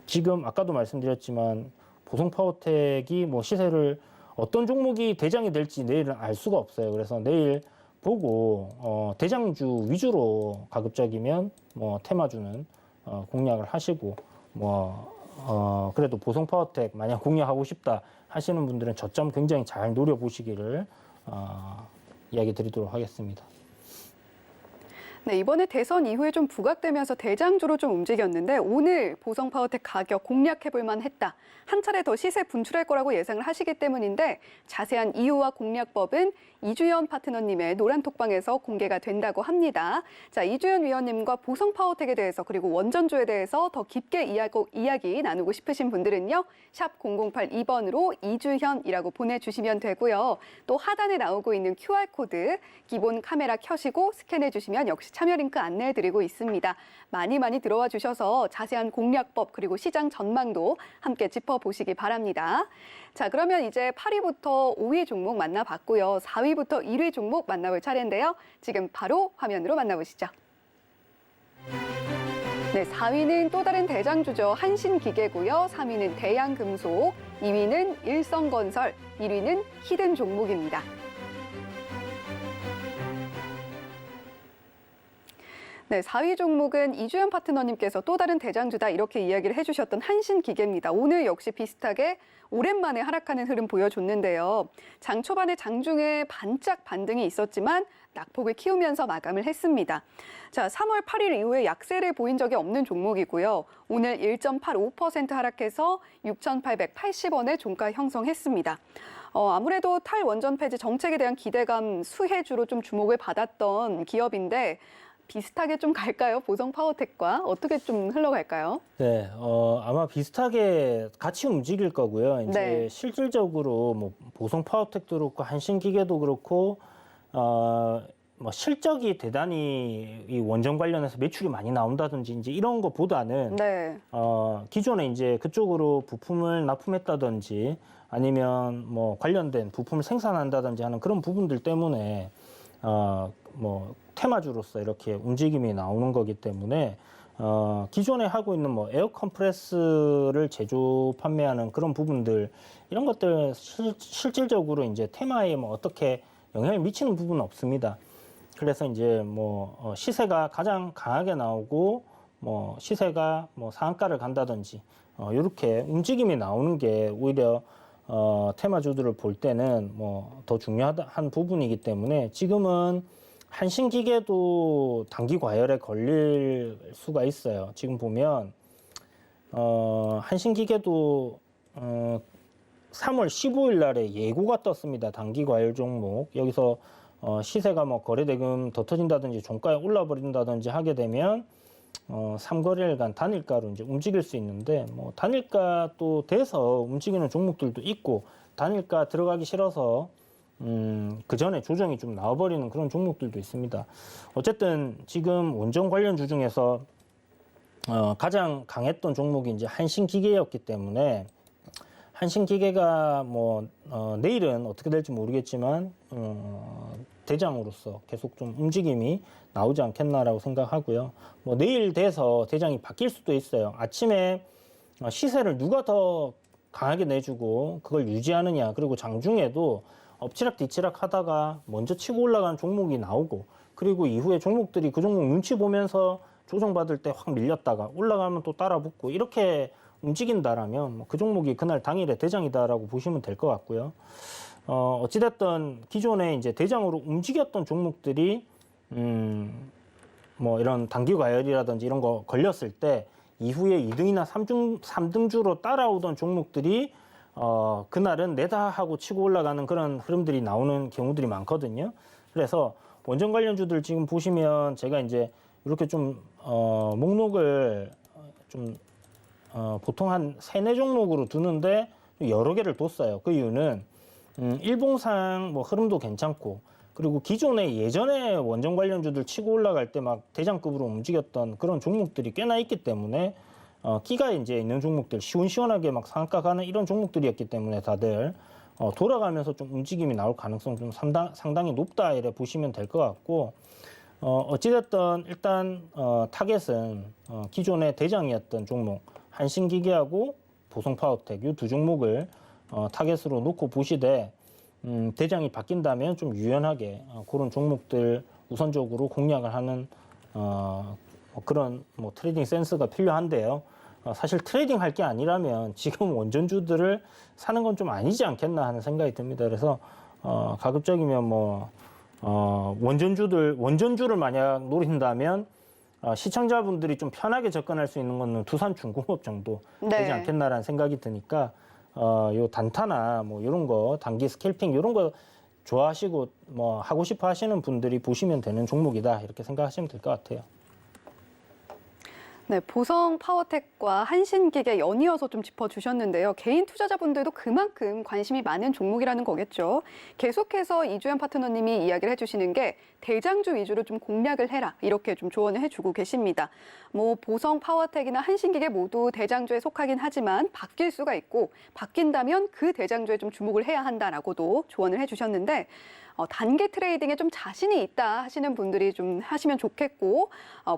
지금 아까도 말씀드렸지만 보성파워텍이 뭐 시세를 어떤 종목이 대장이 될지 내일은 알 수가 없어요. 그래서 내일 보고 대장주 위주로 가급적이면 뭐 테마주는 공략을 하시고 그래도 보성파워텍 만약 공략하고 싶다 하시는 분들은 저점 굉장히 잘 노려보시기를 이야기 드리도록 하겠습니다. 네, 이번에 대선 이후에 좀 부각되면서 대장주로 좀 움직였는데 오늘 보성파워텍 가격 공략해볼 만했다. 한 차례 더 시세 분출할 거라고 예상을 하시기 때문인데 자세한 이유와 공략법은 이주연 파트너님의 노란톡방에서 공개가 된다고 합니다. 자, 이주연 위원님과 보성파워텍에 대해서 그리고 원전주에 대해서 더 깊게 이야기 나누고 싶으신 분들은요. 샵 0082번으로 이주현이라고 보내주시면 되고요. 또 하단에 나오고 있는 QR코드 기본 카메라 켜시고 스캔해 주시면 역시 참여 링크 안내해드리고 있습니다. 많이 들어와 주셔서 자세한 공략법 그리고 시장 전망도 함께 짚어보시기 바랍니다. 자, 그러면 이제 8위부터 5위 종목 만나봤고요. 4위부터 1위 종목 만나볼 차례인데요. 지금 바로 화면으로 만나보시죠. 네, 4위는 또 다른 대장주죠. 한신기계고요. 3위는 대양금속, 2위는 일성건설, 1위는 히든 종목입니다. 네, 4위 종목은 이주연 파트너님께서 또 다른 대장주다 이렇게 이야기를 해주셨던 한신기계입니다. 오늘 역시 비슷하게 오랜만에 하락하는 흐름 보여줬는데요. 장 초반에 장중에 반짝 반등이 있었지만 낙폭을 키우면서 마감을 했습니다. 자, 3월 8일 이후에 약세를 보인 적이 없는 종목이고요. 오늘 1.85% 하락해서 6,880원의 종가 형성했습니다. 아무래도 탈원전 폐지 정책에 대한 기대감 수혜주로 좀 주목을 받았던 기업인데 비슷하게 좀 갈까요? 보성파워텍과 어떻게 좀 흘러갈까요? 네, 아마 비슷하게 같이 움직일 거고요. 이제 네. 실질적으로 뭐 보성파워텍도 그렇고 한신기계도 그렇고 뭐 실적이 대단히 이 원전 관련해서 매출이 많이 나온다든지 이제 이런 것보다는 네. 기존에 이제 그쪽으로 부품을 납품했다든지 아니면 뭐 관련된 부품을 생산한다든지 하는 그런 부분들 때문에 뭐 테마주로서 이렇게 움직임이 나오는 거기 때문에 기존에 하고 있는 뭐 에어 컴프레스를 제조 판매하는 그런 부분들 이런 것들 실질적으로 이제 테마에 뭐 어떻게 영향을 미치는 부분은 없습니다. 그래서 이제 뭐 시세가 가장 강하게 나오고 뭐 시세가 뭐 상한가를 간다든지 이렇게 움직임이 나오는 게 오히려 테마주들을 볼 때는 뭐 더 중요한 부분이기 때문에 지금은 한신기계도 단기 과열에 걸릴 수가 있어요. 지금 보면 한신기계도 3월 15일 날에 예고가 떴습니다. 단기 과열 종목. 여기서 시세가 뭐 거래대금 더 터진다든지 종가에 올라버린다든지 하게 되면 3거래일간 단일가로 이제 움직일 수 있는데 뭐 단일가 또 돼서 움직이는 종목들도 있고 단일가 들어가기 싫어서 그 전에 조정이 좀 나와버리는 그런 종목들도 있습니다. 어쨌든 지금 원전 관련주 중에서 가장 강했던 종목이 이제 한신기계였기 때문에 한신기계가 뭐 내일은 어떻게 될지 모르겠지만 대장으로서 계속 좀 움직임이 나오지 않겠나라고 생각하고요. 뭐 내일 돼서 대장이 바뀔 수도 있어요. 아침에 시세를 누가 더 강하게 내주고 그걸 유지하느냐, 그리고 장중에도 엎치락 뒤치락 하다가 먼저 치고 올라가는 종목이 나오고 그리고 이후에 종목들이 그 종목 눈치 보면서 조정받을 때 확 밀렸다가 올라가면 또 따라 붙고 이렇게 움직인다라면 그 종목이 그날 당일에 대장이다라고 보시면 될 것 같고요. 어찌됐든 기존에 이제 대장으로 움직였던 종목들이 뭐 이런 단기 과열이라든지 이런 거 걸렸을 때 이후에 2등이나 3등주로 따라오던 종목들이 그날은 내다 하고 치고 올라가는 그런 흐름들이 나오는 경우들이 많거든요. 그래서 원전 관련주들 지금 보시면 제가 이제 이렇게 좀 목록을 좀 보통 한 3-4 종목으로 두는데 여러 개를 뒀어요. 그 이유는 일봉상 뭐 흐름도 괜찮고, 그리고 기존에 예전에 원전 관련주들 치고 올라갈 때 막 대장급으로 움직였던 그런 종목들이 꽤나 있기 때문에 끼가 이제 있는 종목들, 시원시원하게 막 상한가 가는 이런 종목들이었기 때문에 다들 돌아가면서 좀 움직임이 나올 가능성 좀 상당히 높다 이래 보시면 될 것 같고, 어찌됐든 일단 타겟은 기존의 대장이었던 종목 한신기계하고 보성파워텍 이 두 종목을 타겟으로 놓고 보시되, 대장이 바뀐다면 좀 유연하게 그런 종목들 우선적으로 공략을 하는 그런 뭐 트레이딩 센스가 필요한데요. 사실 트레이딩 할 게 아니라면 지금 원전주들을 사는 건 좀 아니지 않겠나 하는 생각이 듭니다. 그래서 가급적이면 뭐 원전주를 만약 노린다면 시청자분들이 좀 편하게 접근할 수 있는 거는 두산중공업 정도 되지 않겠나라는 생각이 드니까 요 단타나 뭐 이런 거 단기 스캘핑 이런 거 좋아하시고 뭐 하고 싶어 하시는 분들이 보시면 되는 종목이다 이렇게 생각하시면 될 것 같아요. 네, 보성 파워텍과 한신기계 연이어서 좀 짚어주셨는데요. 개인 투자자분들도 그만큼 관심이 많은 종목이라는 거겠죠. 계속해서 이주연 파트너님이 이야기를 해주시는 게 대장주 위주로 좀 공략을 해라 이렇게 좀 조언을 해주고 계십니다. 뭐 보성 파워텍이나 한신기계 모두 대장주에 속하긴 하지만 바뀔 수가 있고 바뀐다면 그 대장주에 좀 주목을 해야 한다라고도 조언을 해주셨는데, 단기 트레이딩에 좀 자신이 있다 하시는 분들이 좀 하시면 좋겠고,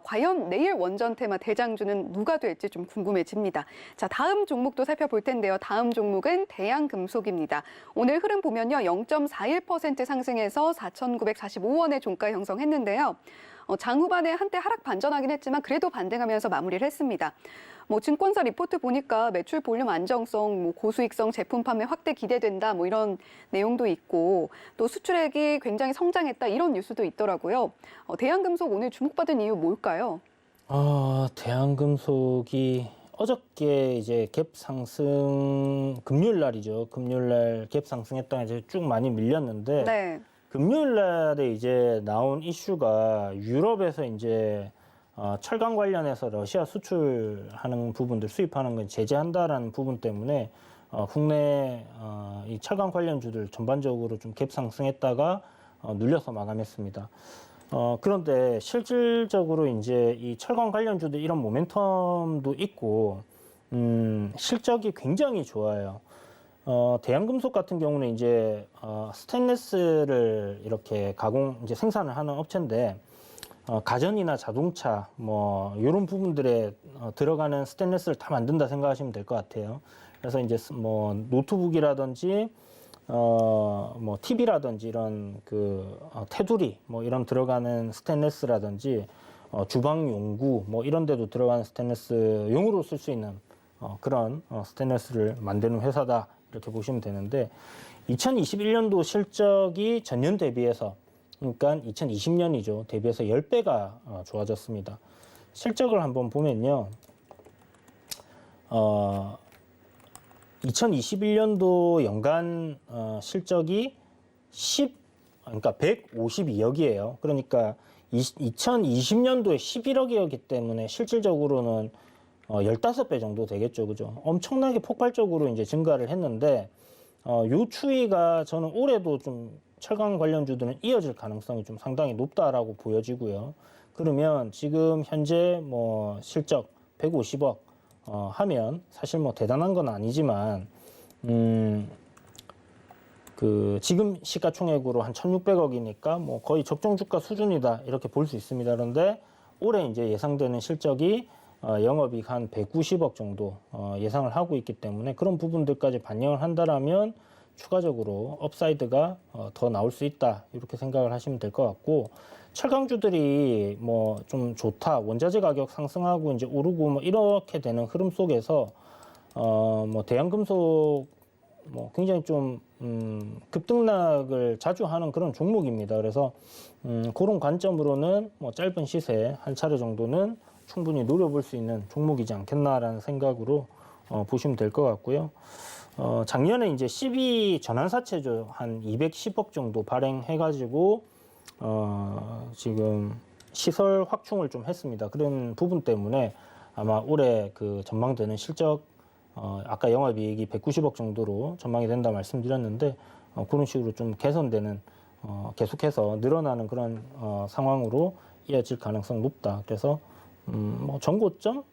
과연 내일 원전 테마 대장주는 누가 될지 좀 궁금해집니다. 자, 다음 종목도 살펴볼 텐데요. 다음 종목은 대양금속입니다. 오늘 흐름 보면요, 0.41% 상승해서 4,945원의 종가 형성했는데요. 장후반에 한때 하락 반전하긴 했지만 그래도 반등하면서 마무리를 했습니다. 뭐 증권사 리포트 보니까 매출 볼륨 안정성, 뭐 고수익성 제품 판매 확대 기대된다, 뭐 이런 내용도 있고, 또 수출액이 굉장히 성장했다 이런 뉴스도 있더라고요. 대양금속 오늘 주목받은 이유 뭘까요? 대양금속이 어저께 이제 갭 상승, 금요일 날이죠. 금요일 날 갭 상승했다가 이제 쭉 많이 밀렸는데, 네. 금요일 날에 이제 나온 이슈가 유럽에서 이제 철강 관련해서 러시아 수출하는 부분들 수입하는 건 제재한다라는 부분 때문에 국내 이 철강 관련주들 전반적으로 좀 갭 상승했다가 눌려서 마감했습니다. 그런데 실질적으로 이제 이 철강 관련주들 이런 모멘텀도 있고 실적이 굉장히 좋아요. 대양금속 같은 경우는 이제 스테인리스를 이렇게 이제 생산을 하는 업체인데, 가전이나 자동차 뭐 이런 부분들에 들어가는 스테인리스를 다 만든다 생각하시면 될 것 같아요. 그래서 이제 뭐 노트북이라든지 뭐 TV라든지 이런 그 테두리 뭐 이런 들어가는 스테인리스라든지 주방 용구 뭐 이런 데도 들어가는 스테인리스 용으로 쓸 수 있는 그런 스테인리스를 만드는 회사다 이렇게 보시면 되는데, 2021년도 실적이 전년 대비해서, 그러니까 2020년이죠. 대비해서 10배가 좋아졌습니다. 실적을 한번 보면요. 2021년도 연간 실적이 152억이에요. 그러니까 2020년도에 11억이었기 때문에 실질적으로는 15배 정도 되겠죠. 그죠? 엄청나게 폭발적으로 이제 증가를 했는데, 요 추이가 저는 올해도 좀 철강 관련주들은 이어질 가능성이 좀 상당히 높다라고 보여지고요. 그러면 지금 현재 뭐 실적 150억 하면 사실 뭐 대단한 건 아니지만 그 지금 시가총액으로 한 1,600억이니까 뭐 거의 적정 주가 수준이다 이렇게 볼 수 있습니다. 그런데 올해 이제 예상되는 실적이 영업이익 한 190억 정도 예상을 하고 있기 때문에 그런 부분들까지 반영을 한다라면 추가적으로 업사이드가 더 나올 수 있다 이렇게 생각을 하시면 될 것 같고, 철강주들이 뭐 좀 좋다, 원자재 가격 상승하고 이제 오르고 뭐 이렇게 되는 흐름 속에서 뭐 대양금속 뭐 굉장히 좀 급등락을 자주 하는 그런 종목입니다. 그래서 그런 관점으로는 뭐 짧은 시세 한 차례 정도는 충분히 노려볼 수 있는 종목이지 않겠나라는 생각으로 보시면 될 것 같고요. 작년에 이제 12 전환사채죠. 한 210억 정도 발행해가지고, 지금 시설 확충을 좀 했습니다. 그런 부분 때문에 아마 올해 그 전망되는 실적, 아까 영업이익이 190억 정도로 전망이 된다 말씀드렸는데, 그런 식으로 좀 개선되는 계속해서 늘어나는 그런 상황으로 이어질 가능성 높다. 그래서 뭐 전고점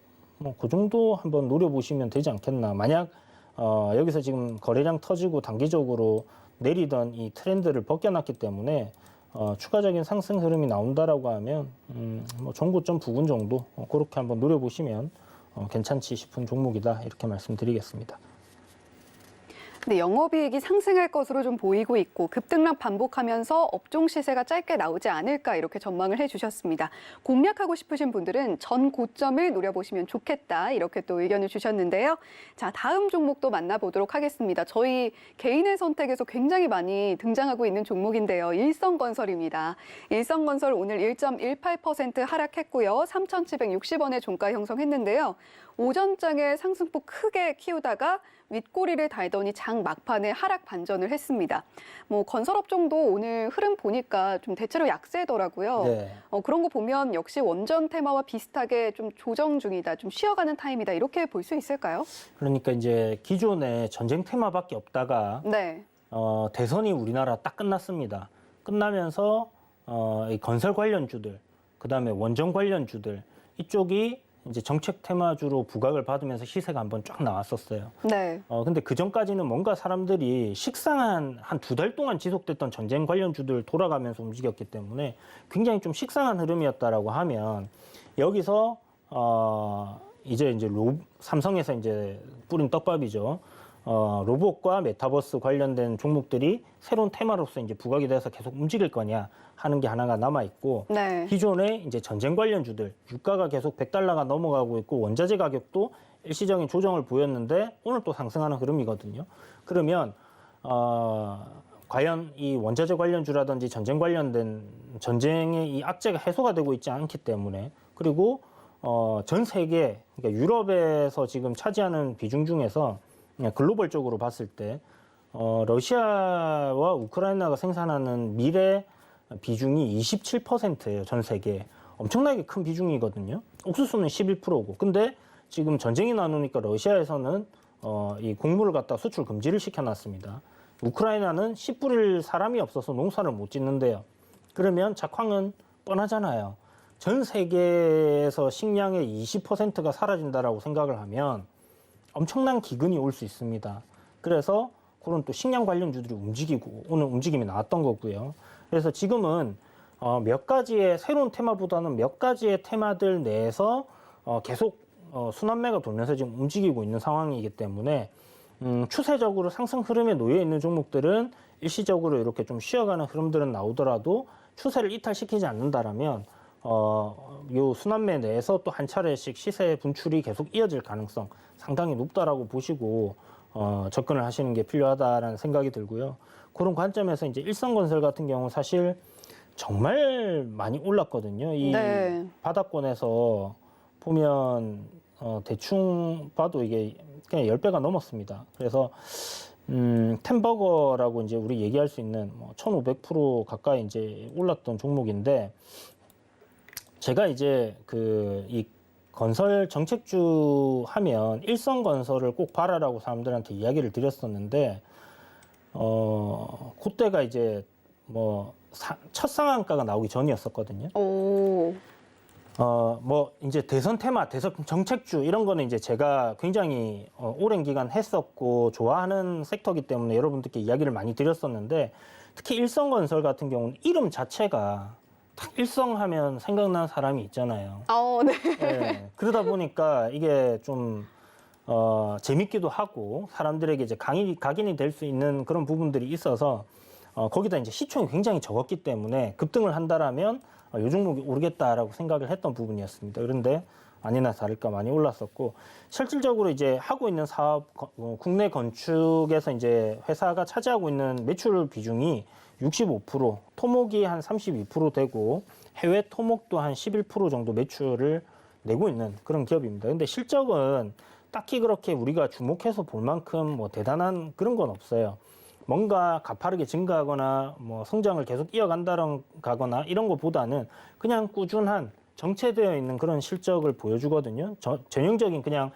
그 정도 한번 노려보시면 되지 않겠나. 만약 여기서 지금 거래량 터지고 단기적으로 내리던 이 트렌드를 벗겨놨기 때문에 추가적인 상승 흐름이 나온다라고 하면 뭐 전고점 부근 정도 그렇게 한번 노려보시면 괜찮지 싶은 종목이다 이렇게 말씀드리겠습니다. 근데 영업이익이 상승할 것으로 좀 보이고 있고 급등락 반복하면서 업종 시세가 짧게 나오지 않을까 이렇게 전망을 해주셨습니다. 공략하고 싶으신 분들은 전 고점을 노려보시면 좋겠다 이렇게 또 의견을 주셨는데요. 자, 다음 종목도 만나보도록 하겠습니다. 저희 개인의 선택에서 굉장히 많이 등장하고 있는 종목인데요. 일성건설입니다. 일성건설 오늘 1.18% 하락했고요. 3,760원의 종가 형성했는데요. 오전장에 상승폭 크게 키우다가 윗꼬리를 달더니 장 막판에 하락 반전을 했습니다. 뭐 건설업종도 오늘 흐름 보니까 좀 대체로 약세더라고요. 네. 그런 거 보면 역시 원전 테마와 비슷하게 좀 조정 중이다, 좀 쉬어가는 타임이다 이렇게 볼 수 있을까요? 그러니까 이제 기존에 전쟁 테마밖에 없다가 네. 대선이 우리나라 딱 끝났습니다. 끝나면서 이 건설 관련주들, 그다음에 원전 관련주들 이쪽이 이제 정책 테마주로 부각을 받으면서 시세가 한번 쫙 나왔었어요. 네. 근데 그 전까지는 뭔가 사람들이 식상한 한 2달 동안 지속됐던 전쟁 관련주들 돌아가면서 움직였기 때문에 굉장히 좀 식상한 흐름이었다라고 하면 여기서 이제 삼성에서 이제 뿌린 떡밥이죠. 로봇과 메타버스 관련된 종목들이 새로운 테마로서 이제 부각이 돼서 계속 움직일 거냐 하는 게 하나가 남아 있고 네. 기존에 이제 전쟁 관련주들 유가가 계속 100달러가 넘어가고 있고 원자재 가격도 일시적인 조정을 보였는데 오늘 또 상승하는 흐름이거든요. 그러면 과연 이 원자재 관련주라든지 전쟁 관련된 전쟁의 이 악재가 해소가 되고 있지 않기 때문에 그리고 전 세계 그러니까 유럽에서 지금 차지하는 비중 중에서 글로벌적으로 봤을 때 러시아와 우크라이나가 생산하는 밀의 비중이 27%예요. 전 세계에. 엄청나게 큰 비중이거든요. 옥수수는 11%고. 근데 지금 전쟁이 나누니까 러시아에서는 이 곡물을 갖다 수출 금지를 시켜놨습니다. 우크라이나는 씨 뿌릴 사람이 없어서 농사를 못 짓는데요. 그러면 작황은 뻔하잖아요. 전 세계에서 식량의 20%가 사라진다라고 생각을 하면 엄청난 기근이 올 수 있습니다. 그래서 그런 또 식량 관련주들이 움직이고 오늘 움직임이 나왔던 거고요. 그래서 지금은 몇 가지의 새로운 테마보다는 몇 가지의 테마들 내에서 계속 순환매가 돌면서 지금 움직이고 있는 상황이기 때문에 추세적으로 상승 흐름에 놓여 있는 종목들은 일시적으로 이렇게 좀 쉬어가는 흐름들은 나오더라도 추세를 이탈시키지 않는다라면 요 순환매 내에서 또 한 차례씩 시세 분출이 계속 이어질 가능성 상당히 높다라고 보시고 접근을 하시는 게 필요하다라는 생각이 들고요. 그런 관점에서 이제 일성건설 같은 경우 사실 정말 많이 올랐거든요. 이 네. 바닥권에서 보면 대충 봐도 이게 그냥 10배가 넘었습니다. 그래서 템버거라고 이제 우리 얘기할 수 있는 1,500% 가까이 이제 올랐던 종목인데 제가 이제 이 건설 정책주 하면 일성건설을 꼭 봐라라고 사람들한테 이야기를 드렸었는데 그때가 이제 첫 상한가가 나오기 전이었었거든요. 오. 이제 대선 테마, 대선 정책주 이런 거는 이제 제가 굉장히 오랜 기간 했었고 좋아하는 섹터이기 때문에 여러분들께 이야기를 많이 드렸었는데 특히 일성건설 같은 경우는 이름 자체가 딱 일성하면 생각나는 사람이 있잖아요. 네. 네, 그러다 보니까 이게 좀 재밌기도 하고 사람들에게 이제 각인이 될 수 있는 그런 부분들이 있어서 거기다 이제 시총이 굉장히 적었기 때문에 급등을 한다라면 이 종목이 오르겠다라고 생각을 했던 부분이었습니다. 그런데 아니나 다를까 많이 올랐었고 실질적으로 이제 하고 있는 사업 국내 건축에서 이제 회사가 차지하고 있는 매출 비중이 65%, 토목이 한 32% 되고 해외 토목도 한 11% 정도 매출을 내고 있는 그런 기업입니다. 근데 실적은 딱히 그렇게 우리가 주목해서 볼 만큼 대단한 그런 건 없어요. 뭔가 가파르게 증가하거나 성장을 계속 이어간다거나 이런 것보다는 그냥 꾸준한 정체되어 있는 그런 실적을 보여주거든요. 전형적인 그냥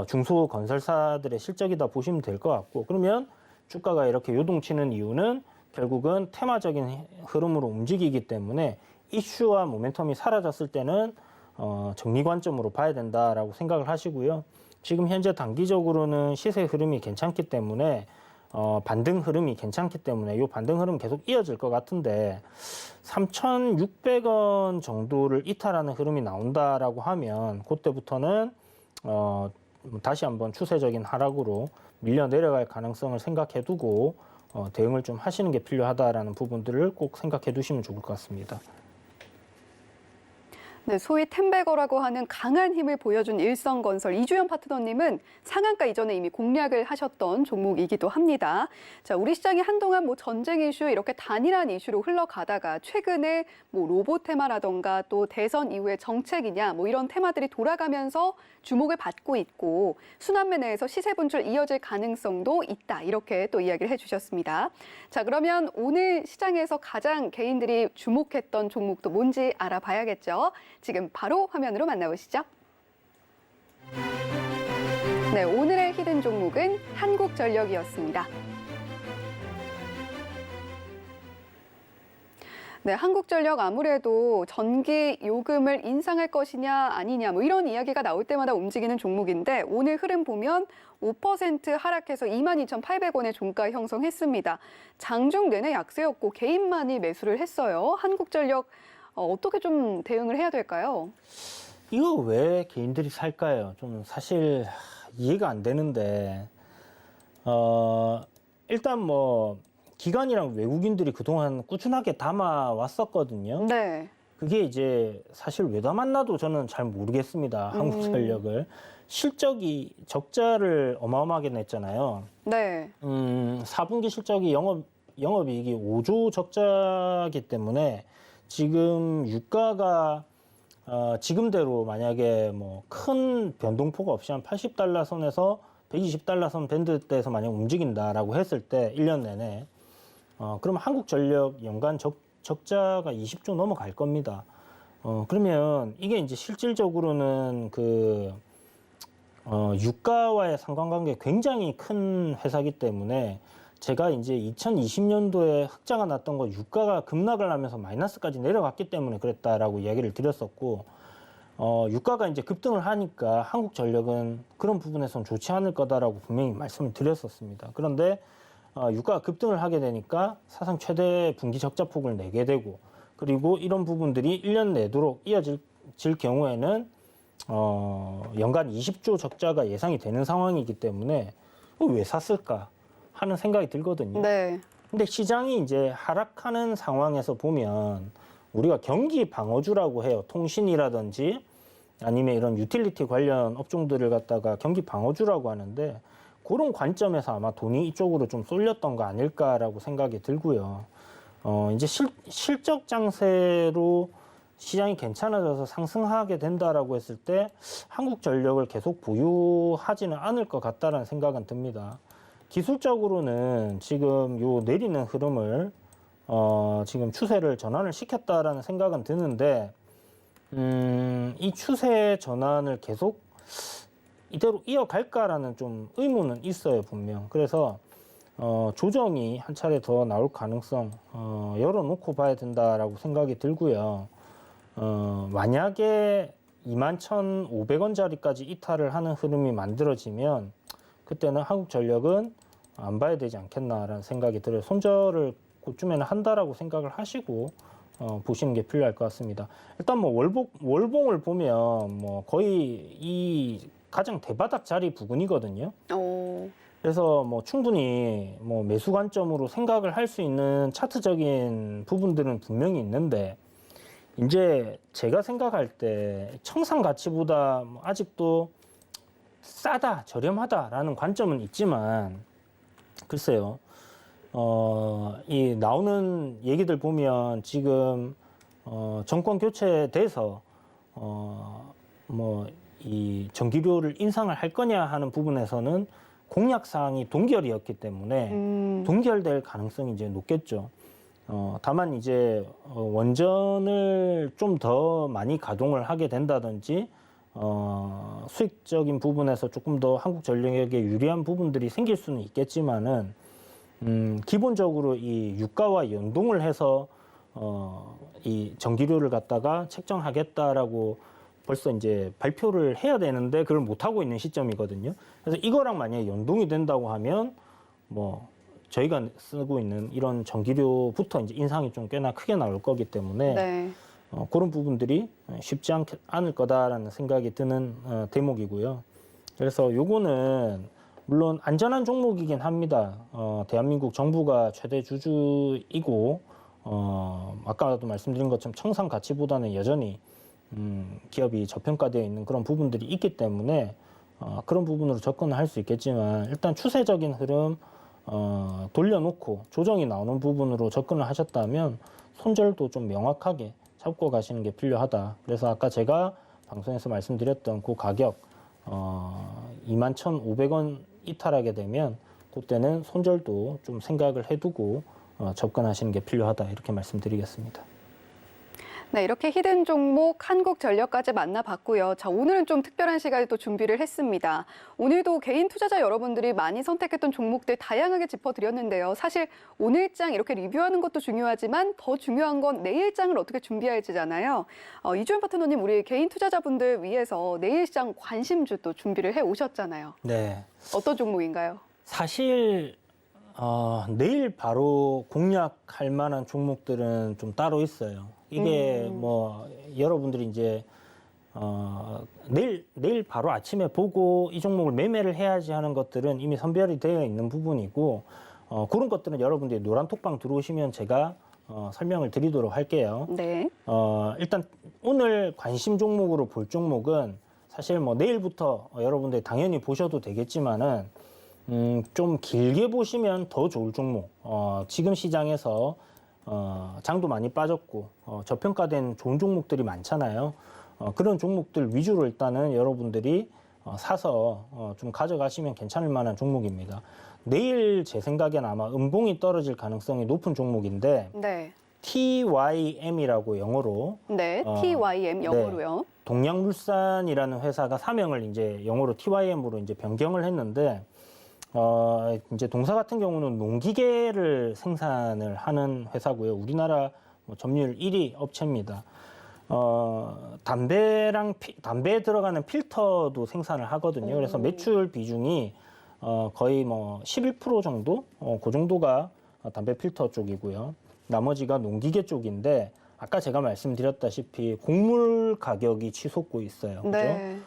중소건설사들의 실적이다 보시면 될 것 같고 그러면 주가가 이렇게 요동치는 이유는 결국은 테마적인 흐름으로 움직이기 때문에 이슈와 모멘텀이 사라졌을 때는 정리 관점으로 봐야 된다라고 생각을 하시고요. 지금 현재 단기적으로는 시세 흐름이 괜찮기 때문에 반등 흐름이 괜찮기 때문에 이 반등 흐름 계속 이어질 것 같은데 3,600원 정도를 이탈하는 흐름이 나온다라고 하면 그때부터는 다시 한번 추세적인 하락으로 밀려 내려갈 가능성을 생각해 두고 대응을 좀 하시는 게 필요하다라는 부분들을 꼭 생각해 두시면 좋을 것 같습니다. 네, 소위 템베거라고 하는 강한 힘을 보여준 일성건설 이주연 파트너님은 상한가 이전에 이미 공략을 하셨던 종목이기도 합니다. 자, 우리 시장이 한동안 전쟁 이슈 이렇게 단일한 이슈로 흘러가다가 최근에 로봇 테마라던가 또 대선 이후의 정책이냐 이런 테마들이 돌아가면서 주목을 받고 있고 순환매 내에서 시세 분출 이어질 가능성도 있다 이렇게 또 이야기를 해주셨습니다. 자, 그러면 오늘 시장에서 가장 개인들이 주목했던 종목도 뭔지 알아봐야겠죠. 지금 바로 화면으로 만나보시죠. 네, 오늘의 히든 종목은 한국전력이었습니다. 네, 한국전력 아무래도 전기 요금을 인상할 것이냐 아니냐 이런 이야기가 나올 때마다 움직이는 종목인데 오늘 흐름 보면 5% 하락해서 22,800원의 종가 형성했습니다. 장중 내내 약세였고 개인만이 매수를 했어요. 한국전력 어떻게 좀 대응을 해야 될까요? 이거 왜 개인들이 살까요? 좀 사실 이해가 안 되는데 일단 기관이랑 외국인들이 그동안 꾸준하게 담아 왔었거든요. 네. 그게 이제 사실 왜 담았나도 저는 잘 모르겠습니다. 한국전력을. 실적이 적자를 어마어마하게 냈잖아요. 네. 4분기 실적이 영업이익이 5조 적자이기 때문에 지금 유가가 지금대로 만약에 큰 변동폭 없이 한 80달러 선에서 120달러 선 밴드대에서 만약 움직인다라고 했을 때 1년 내내 그러면 한국전력 연간 적자가 20조 넘어갈 겁니다. 그러면 이게 이제 실질적으로는 유가와의 상관관계 굉장히 큰 회사이기 때문에 제가 이제 2020년도에 흑자가 났던 거 유가가 급락을 하면서 마이너스까지 내려갔기 때문에 그랬다라고 이야기를 드렸었고, 유가가 이제 급등을 하니까 한국전력은 그런 부분에서는 좋지 않을 거다라고 분명히 말씀을 드렸었습니다. 그런데 유가가 급등을 하게 되니까 사상 최대 분기 적자 폭을 내게 되고, 그리고 이런 부분들이 1년 내도록 이어질 경우에는 연간 20조 적자가 예상이 되는 상황이기 때문에 왜 샀을까 하는 생각이 들거든요. 네. 근데 시장이 이제 하락하는 상황에서 보면 우리가 경기 방어주라고 해요. 통신이라든지 아니면 이런 유틸리티 관련 업종들을 갖다가 경기 방어주라고 하는데 그런 관점에서 아마 돈이 이쪽으로 좀 쏠렸던 거 아닐까라고 생각이 들고요. 이제 실적 장세로 시장이 괜찮아져서 상승하게 된다라고 했을 때 한국전력을 계속 보유하지는 않을 것 같다라는 생각은 듭니다. 기술적으로는 지금 요 내리는 흐름을 지금 추세를 전환을 시켰다라는 생각은 드는데 이 추세 전환을 계속 이대로 이어갈까라는 좀 의문은 있어요, 분명. 그래서 조정이 한 차례 더 나올 가능성 열어놓고 봐야 된다라고 생각이 들고요. 만약에 21,500원짜리까지 이탈을 하는 흐름이 만들어지면 그때는 한국전력은 안 봐야 되지 않겠나라는 생각이 들어요. 손절을 그쯤에는 한다라고 생각을 하시고 보시는 게 필요할 것 같습니다. 일단 월봉을 보면 거의 이 가장 대바닥 자리 부근이거든요. 그래서 충분히 매수 관점으로 생각을 할 수 있는 차트적인 부분들은 분명히 있는데 이제 제가 생각할 때 청산 가치보다 아직도 싸다, 저렴하다라는 관점은 있지만 글쎄요. 이 나오는 얘기들 보면 지금 정권 교체돼서 이 전기료를 인상을 할 거냐 하는 부분에서는 공약 사항이 동결이었기 때문에 동결될 가능성이 이제 높겠죠. 다만 이제 원전을 좀 더 많이 가동을 하게 된다든지 수익적인 부분에서 조금 더 한국전력에게 유리한 부분들이 생길 수는 있겠지만은 기본적으로 이 유가와 연동을 해서 이 전기료를 갖다가 책정하겠다라고 벌써 이제 발표를 해야 되는데 그걸 못 하고 있는 시점이거든요. 그래서 이거랑 만약에 연동이 된다고 하면 뭐 저희가 쓰고 있는 이런 전기료부터 이제 인상이 좀 꽤나 크게 나올 거기 때문에 네. 그런 부분들이 쉽지 않을 거다라는 생각이 드는 대목이고요. 그래서 요거는 물론 안전한 종목이긴 합니다. 대한민국 정부가 최대 주주이고 아까도 말씀드린 것처럼 청산 가치보다는 여전히 기업이 저평가되어 있는 그런 부분들이 있기 때문에 그런 부분으로 접근을 할 수 있겠지만 일단 추세적인 흐름 돌려놓고 조정이 나오는 부분으로 접근을 하셨다면 손절도 좀 명확하게 잡고 가시는 게 필요하다. 그래서 아까 제가 방송에서 말씀드렸던 그 가격 21,500원 이탈하게 되면 그때는 손절도 좀 생각을 해두고 접근하시는 게 필요하다. 이렇게 말씀드리겠습니다. 네, 이렇게 히든 종목 한국전력까지 만나봤고요. 자, 오늘은 좀 특별한 시간에 또 준비를 했습니다. 오늘도 개인 투자자 여러분들이 많이 선택했던 종목들 다양하게 짚어드렸는데요. 사실 오늘장 이렇게 리뷰하는 것도 중요하지만 더 중요한 건 내일장을 어떻게 준비할지잖아요. 이주연 파트너님, 우리 개인 투자자분들 위해서 내일장 관심주 또 준비를 해 오셨잖아요. 네. 어떤 종목인가요? 사실 내일 바로 공략할 만한 종목들은 좀 따로 있어요. 이게 뭐 여러분들이 이제 내일 바로 아침에 보고 이 종목을 매매를 해야지 하는 것들은 이미 선별이 되어 있는 부분이고 그런 것들은 여러분들이 노란톡방 들어오시면 제가 설명을 드리도록 할게요. 네. 일단 오늘 관심 종목으로 볼 종목은 사실 뭐 내일부터 여러분들이 당연히 보셔도 되겠지만은 좀 길게 보시면 더 좋을 종목. 지금 시장에서 장도 많이 빠졌고 저평가된 좋은 종목들이 많잖아요. 그런 종목들 위주로 일단은 여러분들이 사서 좀 가져가시면 괜찮을 만한 종목입니다. 내일 제 생각엔 아마 음봉이 떨어질 가능성이 높은 종목인데 네. TYM이라고 영어로 네. TYM 영어로요. 네, 동양물산이라는 회사가 사명을 이제 영어로 TYM으로 이제 변경을 했는데 이제 동사 같은 경우는 농기계를 생산을 하는 회사고요. 우리나라 뭐 점유율 1위 업체입니다. 담배에 들어가는 필터도 생산을 하거든요. 그래서 매출 비중이 거의 뭐 11% 정도? 그 정도가 담배 필터 쪽이고요. 나머지가 농기계 쪽인데 아까 제가 말씀드렸다시피 곡물 가격이 치솟고 있어요. 그죠? 네.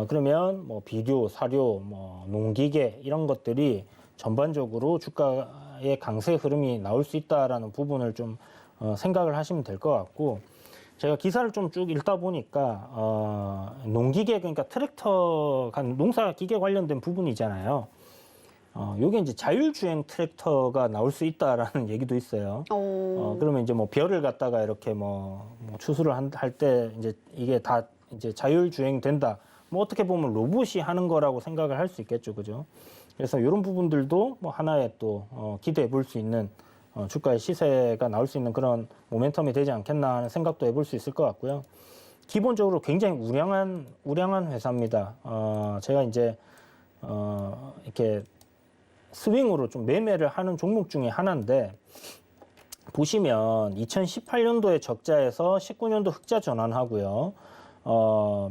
그러면 뭐 비료, 사료, 뭐 농기계 이런 것들이 전반적으로 주가의 강세 흐름이 나올 수 있다라는 부분을 좀 생각을 하시면 될 것 같고 제가 기사를 좀 쭉 읽다 보니까 농기계 그러니까 트랙터 농사 기계 관련된 부분이잖아요. 요게 이제 자율주행 트랙터가 나올 수 있다라는 얘기도 있어요. 그러면 이제 뭐 별을 갖다가 이렇게 뭐 추수를 할 때 이제 이게 다 이제 자율주행 된다. 뭐 어떻게 보면 로봇이 하는 거라고 생각을 할 수 있겠죠, 그죠? 그래서 이런 부분들도 뭐 하나의 또 기대해 볼 수 있는 주가의 시세가 나올 수 있는 그런 모멘텀이 되지 않겠나 하는 생각도 해볼 수 있을 것 같고요. 기본적으로 굉장히 우량한 회사입니다. 제가 이제 이렇게 스윙으로 좀 매매를 하는 종목 중에 하나인데 보시면 2018년도에 적자에서 19년도 흑자 전환하고요.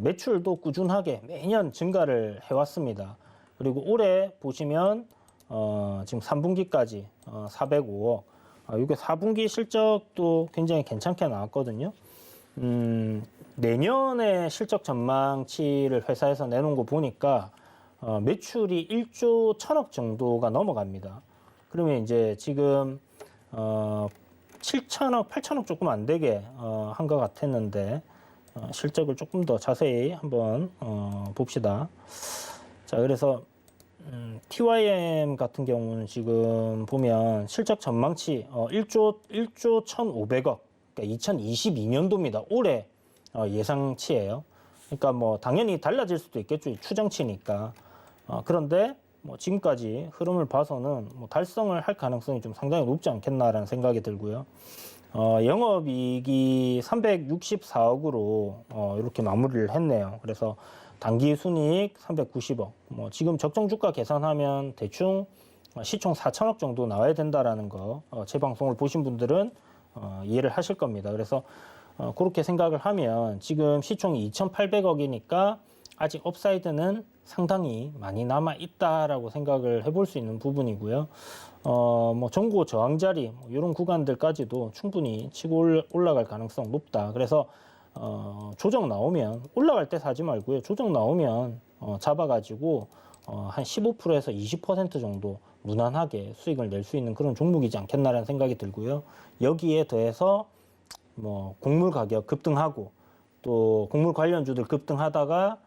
매출도 꾸준하게 매년 증가를 해왔습니다. 그리고 올해 보시면 지금 3분기까지 405억. 이게 4분기 실적도 굉장히 괜찮게 나왔거든요. 내년에 실적 전망치를 회사에서 내놓은 거 보니까 매출이 1조 1천억 정도가 넘어갑니다. 그러면 이제 지금 7천억, 8천억 조금 안 되게 한 것 같았는데 실적을 조금 더 자세히 한번 봅시다. 자, 그래서 TYM 같은 경우는 지금 보면 실적 전망치 1조 1,500억, 그러니까 2022년도입니다. 올해 예상치예요. 그러니까 뭐 당연히 달라질 수도 있겠죠. 추정치니까. 그런데 뭐 지금까지 흐름을 봐서는 뭐 달성을 할 가능성이 좀 상당히 높지 않겠나라는 생각이 들고요. 영업이익이 364억으로 이렇게 마무리를 했네요. 그래서 단기 순이익 390억. 뭐 지금 적정 주가 계산하면 대충 시총 4천억 정도 나와야 된다라는 거 제 방송을 보신 분들은 이해를 하실 겁니다. 그래서 그렇게 생각을 하면 지금 시총이 2,800억이니까 아직 업사이드는 상당히 많이 남아 있다라고 생각을 해볼 수 있는 부분이고요. 뭐 전고 저항 자리 이런 구간들까지도 충분히 치고 올라갈 가능성 높다. 그래서 조정 나오면 올라갈 때 사지 말고요. 조정 나오면 잡아가지고 한 15%에서 20% 정도 무난하게 수익을 낼 수 있는 그런 종목이지 않겠나라는 생각이 들고요. 여기에 더해서 뭐 곡물 가격 급등하고 또 곡물 관련주들 급등하다가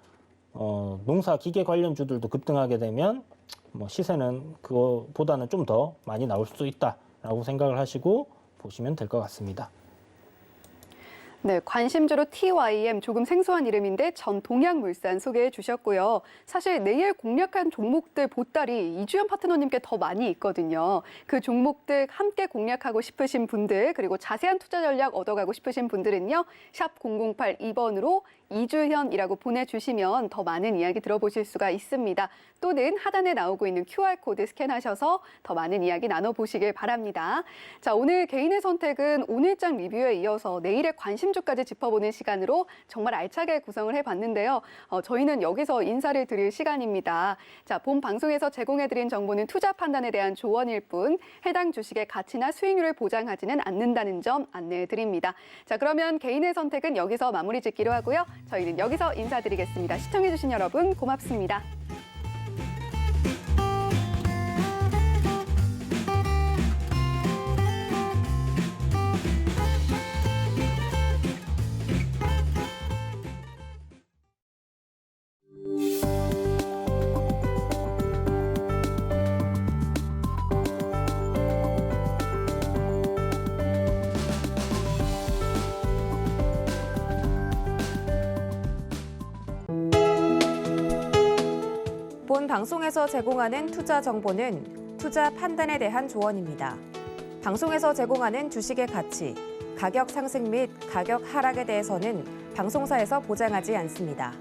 농사 기계 관련주들도 급등하게 되면 뭐 시세는 그거보다는 좀 더 많이 나올 수도 있다라고 생각을 하시고 보시면 될 것 같습니다. 네, 관심주로 TYM 조금 생소한 이름인데 전 동양물산 소개해 주셨고요. 사실 내일 공략한 종목들 보따리 이주연 파트너님께 더 많이 있거든요. 그 종목들 함께 공략하고 싶으신 분들 그리고 자세한 투자 전략 얻어가고 싶으신 분들은요. 샵 0082번으로 이주현이라고 보내주시면 더 많은 이야기 들어보실 수가 있습니다. 또는 하단에 나오고 있는 QR코드 스캔하셔서 더 많은 이야기 나눠보시길 바랍니다. 자, 오늘 개인의 선택은 오늘장 리뷰에 이어서 내일의 관심주까지 짚어보는 시간으로 정말 알차게 구성을 해봤는데요. 저희는 여기서 인사를 드릴 시간입니다. 자, 본 방송에서 제공해드린 정보는 투자 판단에 대한 조언일 뿐 해당 주식의 가치나 수익률을 보장하지는 않는다는 점 안내해드립니다. 자, 그러면 개인의 선택은 여기서 마무리 짓기로 하고요. 저희는 여기서 인사드리겠습니다. 시청해주신 여러분 고맙습니다. 본 방송에서 제공하는 투자 정보는 투자 판단에 대한 조언입니다. 방송에서 제공하는 주식의 가치, 가격 상승 및 가격 하락에 대해서는 방송사에서 보장하지 않습니다.